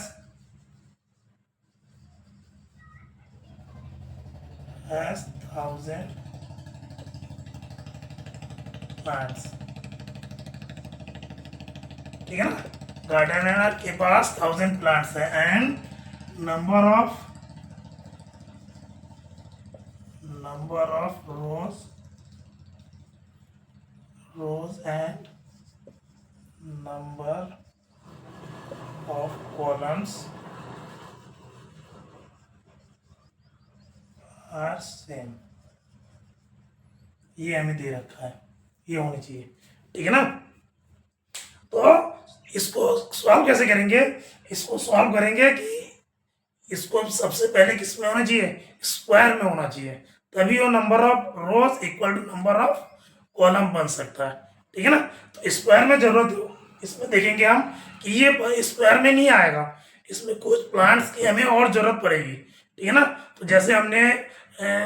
Speaker 1: 1000 plants. ठीक है ना, गार्डनर के पास 1000 प्लांट्स है and number of rows and number of columns are same, ये हमें दे रखा है, ये होनी चाहिए। ठीक है ना, तो इसको सॉल्व कैसे करेंगे, इसको सॉल्व करेंगे कि इसको सबसे पहले किस में होना चाहिए, स्क्वायर में होना चाहिए, तभी वो number of rows equal to number of column बन सकता है। ठीक है ना, तो स्क्वायर में जरूरत, इसमें देखेंगे हम कि ये स्क्वायर में नहीं आएगा, इसमें कुछ प्लांट्स की हमें और जरूरत पड़ेगी। ठीक है ना, तो जैसे हमने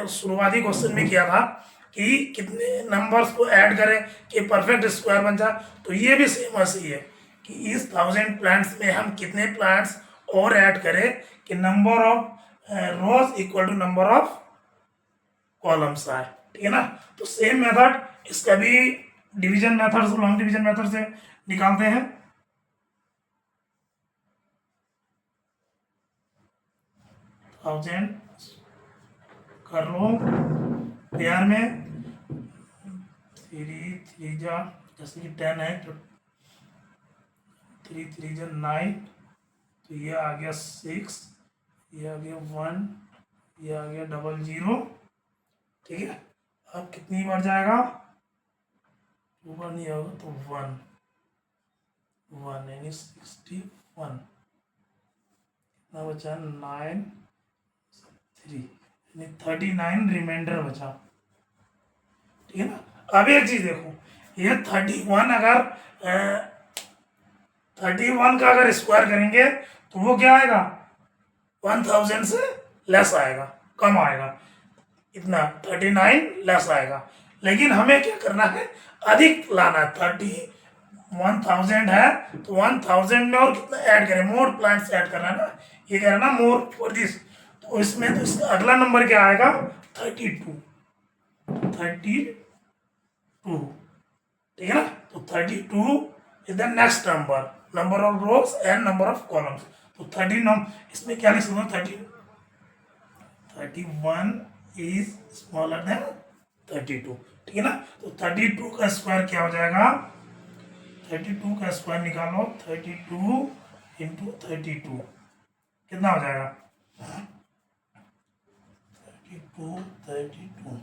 Speaker 1: शुरुआती क्वेश्चन में किया था कि कितने नंबर्स को ऐड करें कि परफेक्ट स्क्वायर बन जाए, तो ये भी सेम ऐसे ही है कि इस 1000 प्लांट्स में हम कितने प्लांट्स और ऐड करें कि number of rows equal to number of columns आए। ठीक है ना, तो सेम मेथड इसका भी डिवीजन मेथड से, लॉन्ग डिवीजन मेथड से निकालते हैं। थाउजेंड कर लो पेयर में, 3 जा, जैसे कि 10 है तो 3 जा 9, तो ये आ गया 6, ये आ गया 1, ये आ गया 00। ठीक है, अब कितनी बार जाएगा, 2 बार नहीं होगा तो 1 यानी 61, कितना बचा 9 3 यानी 39 रिमाइंडर बचा। ठीक है ना, अब एक चीज देखो, ये 31 अगर 31 का अगर स्क्वायर करेंगे तो वो क्या आएगा 1000 से लेस आएगा, कम आएगा, इतना 39 लेस आएगा। लेकिन हमें क्या करना है, अधिक लाना है, 1000 है तो 1000 में और कितना ऐड करें, मोर प्लांट्स ऐड करना है ना, ये कहना ना मोर फॉर दिस, तो इसमें तो इसका अगला नंबर क्या आएगा 32। 32, ठीक है ना। तो 32 is the next number of rows and number of columns. तो 30 इसमें क्या लिख सकते हैं, 31 इज स्मॉलर देन 32, ठीक है ना। तो 32 का स्क्वायर क्या हो जाएगा, 32 का स्क्वायर निकालो, 32 इंटू 32 कितना हो जाएगा, 32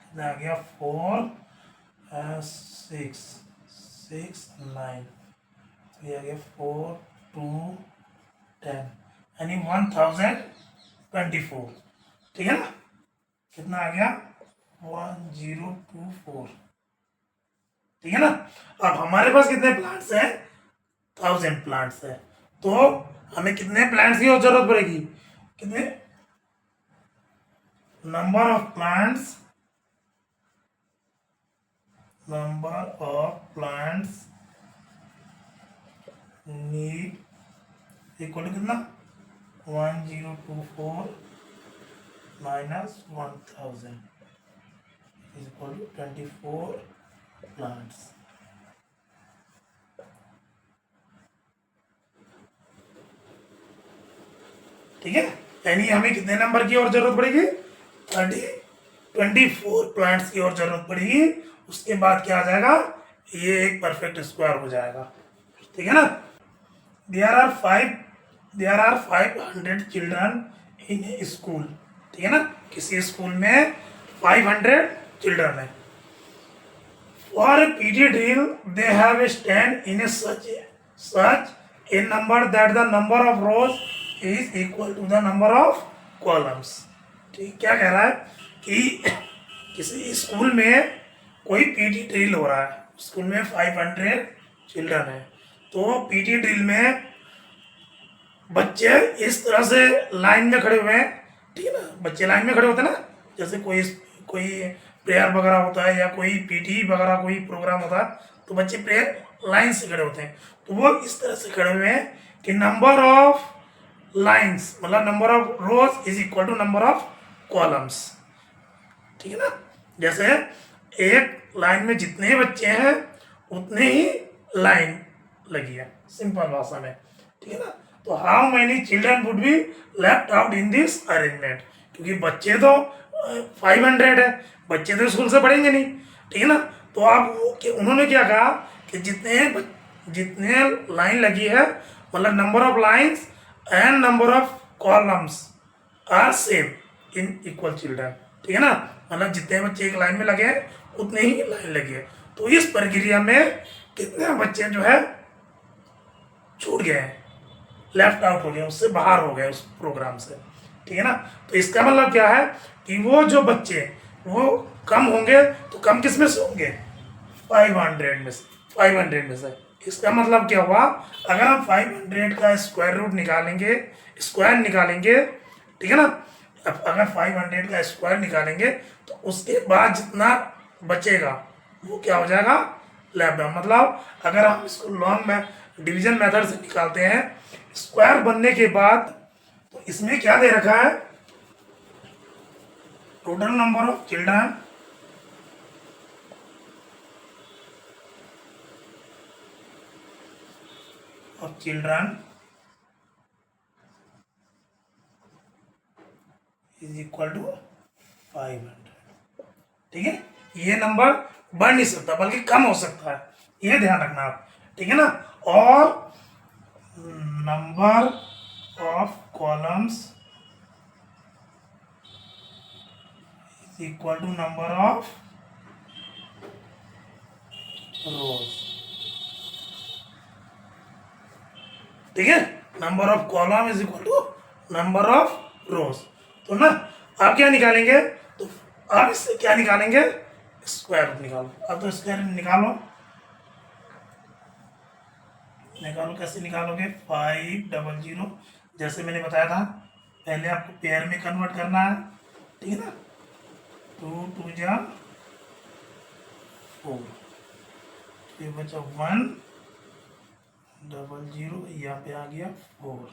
Speaker 1: कितना आ गया, 4 6 9, तो ये आ गया 4 2 10 यानी 1024, ठीक है ना। कितना आ गया, 1024, ठीक है ना। अब हमारे पास कितने प्लांट्स हैं, 1000 प्लांट्स है। तो हमें कितने प्लांट्स की और जरूरत पड़ेगी, कितने, number of plants need equal to कितना, 1024 minus 1000 is equal to 24 plants, ठीक है। यानी हमें कितने नंबर की और जरूरत पड़ेगी, 24 प्लांट्स की और जरूरत पड़ेगी। उसके बाद क्या आ जाएगा, ये एक परफेक्ट स्क्वायर हो जाएगा, ठीक है ना। There are 500 children in a school, ठीक है ना। किसी स्कूल में 500 चिल्ड्रन है। For PT drill they have stand in a such a number that the number of rows is equal to the number of columns. ठीक, क्या कह रहा है कि किसी स्कूल में कोई पीटी ड्रिल हो रहा है, स्कूल में 500 चिल्ड्रन है। तो पीटी ड्रिल में बच्चे इस तरह से लाइन में खड़े हुए हैं, ठीक है ना। बच्चे लाइन में खड़े होते हैं ना, जैसे कोई प्रेयर वगैरह होता है या कोई पीटी वगैरह कोई प्रोग्राम होता है, तो बच्चे प्रेयर लाइन से खड़े होते हैं। तो वो इस तरह से खड़े हुए हैं कि नंबर ऑफ लाइंस मतलब number of rows is equal to number of columns, ठीक है ना। जैसे एक लाइन में जितने बच्चे हैं उतने ही लाइन लगी है, सिंपल भाषा में, ठीक है ना। तो how many children would be left out in this arrangement, क्योंकि बच्चे तो 500 है, बच्चे तो स्कूल से पढ़ेंगे नहीं, ठीक है ना। तो आप उन्होंने क्या कहा कि जितने लाइन लगी है मतलब number of lines and number of columns are same in equal children, ठीक है ना। मतलब जितने बच्चे एक लाइन में लगे हैं उतने ही लाइन लगी है। तो इस प्रक्रिया में कितने बच्चे जो है छूट गए हैं, लेफ्ट आउट हो गए, उससे बाहर हो गए उस प्रोग्राम से, ठीक है ना। तो इसका मतलब क्या है कि वो जो बच्चे वो कम होंगे, तो कम किस में से होंगे, 500 में से। इसका मतलब क्या हुआ, अगर हम 500 का स्क्वायर रूट निकालेंगे, स्क्वायर निकालेंगे, ठीक है ना। अब अगर 500 का स्क्वायर निकालेंगे तो उसके बाद जितना बचेगा वो क्या हो जाएगा, लैम्डा। मतलब अगर हम इसको लॉन्ग में डिवीजन मेथड से निकालते हैं स्क्वायर बनने के बाद, तो इसमें क्या दे रखा है, total number of children is equal to 500, ठीक है। ये नंबर बढ़ नहीं सकता बल्कि कम हो सकता है, ये ध्यान रखना आप, ठीक है ना। और number of columns is equal to number of rows, ठीक है। Number of column is equal to number of rows. तो ना आप क्या निकालेंगे, तो आप इससे क्या निकालेंगे, स्क्वायर रूट निकालो। अब तो स्क्वायर निकालो कैसे निकालोगे, 500 जैसे मैंने बताया था, पहले आपको पेयर में कन्वर्ट करना है, ठीक है ना। 2 2 जा 4, ये बचा 100, यहाँ पे आ गया 4।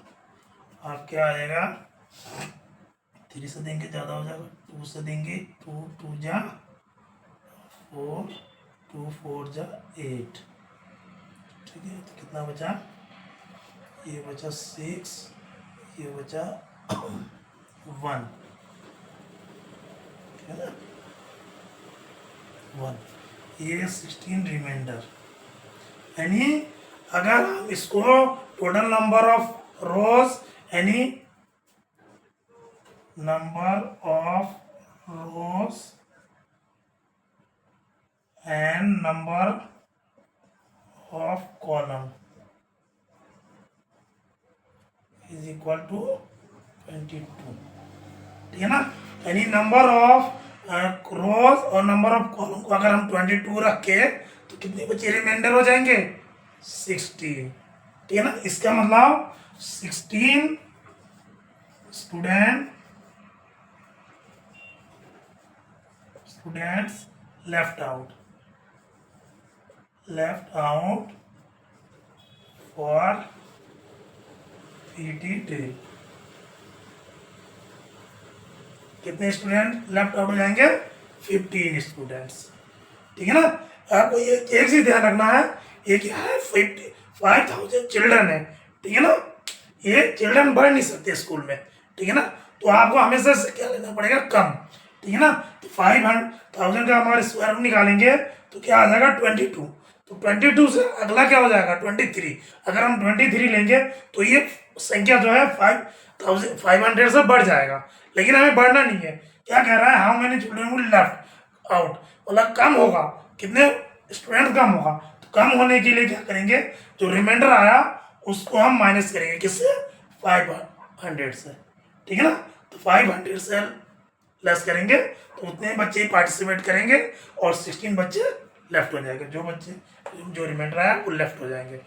Speaker 1: आप क्या आएगा, 3 से देंगे ज़्यादा हो जाएगा, 2 से देंगे, 2 2 जा 4, 2 4 जा 8, ठीक है। तो कितना बचा, ये बचा 6, ये बचा 1, है ना, 1, ये 16 रिमाइंडर। यानी अगर हम इसको टोटल नंबर ऑफ रोज यानी number of rows and number of column is equal to 22, ठीक है ना। यानी नंबर ऑफ रोज और नंबर ऑफ कॉलम को अगर हम 22 रखे तो कितने बचे रिमाइंडर हो जाएंगे, 16, ठीक है ना। इसका मतलब 16 students left out for PT drill. कितने स्टूडेंट लेफ्ट आउट हो जाएंगे, 15 स्टूडेंट्स, ठीक है ना। आपको ये एक चीज ध्यान रखना है, ये क्या है, 55,000 चिल्ड्रन है, ठीक है ना। ये चिल्ड्रन बढ़ नहीं सकते स्कूल में, ठीक है ना। तो आपको हमेशा से क्या लेना पड़ेगा, कम, ठीक है ना। तो 500,000 का हमारे स्क्वायर रूट निकालेंगे तो क्या आ जाएगा, 22। तो 22 से अगला क्या हो जाएगा, 23। अगर हम 23 लेंगे तो ये संख्या जो है 500 से बढ़ जाएगा, लेकिन हमें बढ़ना नहीं है। क्या कह रहा है, how many children will left out, मतलब कम होगा, कितने स्टूडेंट कम होगा। तो कम होने के लिए क्या करेंगे, जो रिमाइंडर आया उसको हम माइनस करेंगे, किससे, 500 से, ठीक है ना। तो 500 से लेस करेंगे तो उतने बच्चे ही पार्टिसिपेट करेंगे और 16 बच्चे लेफ्ट हो जाएंगे, जो रिमाइंडर आया वो लेफ्ट हो जाएंगे।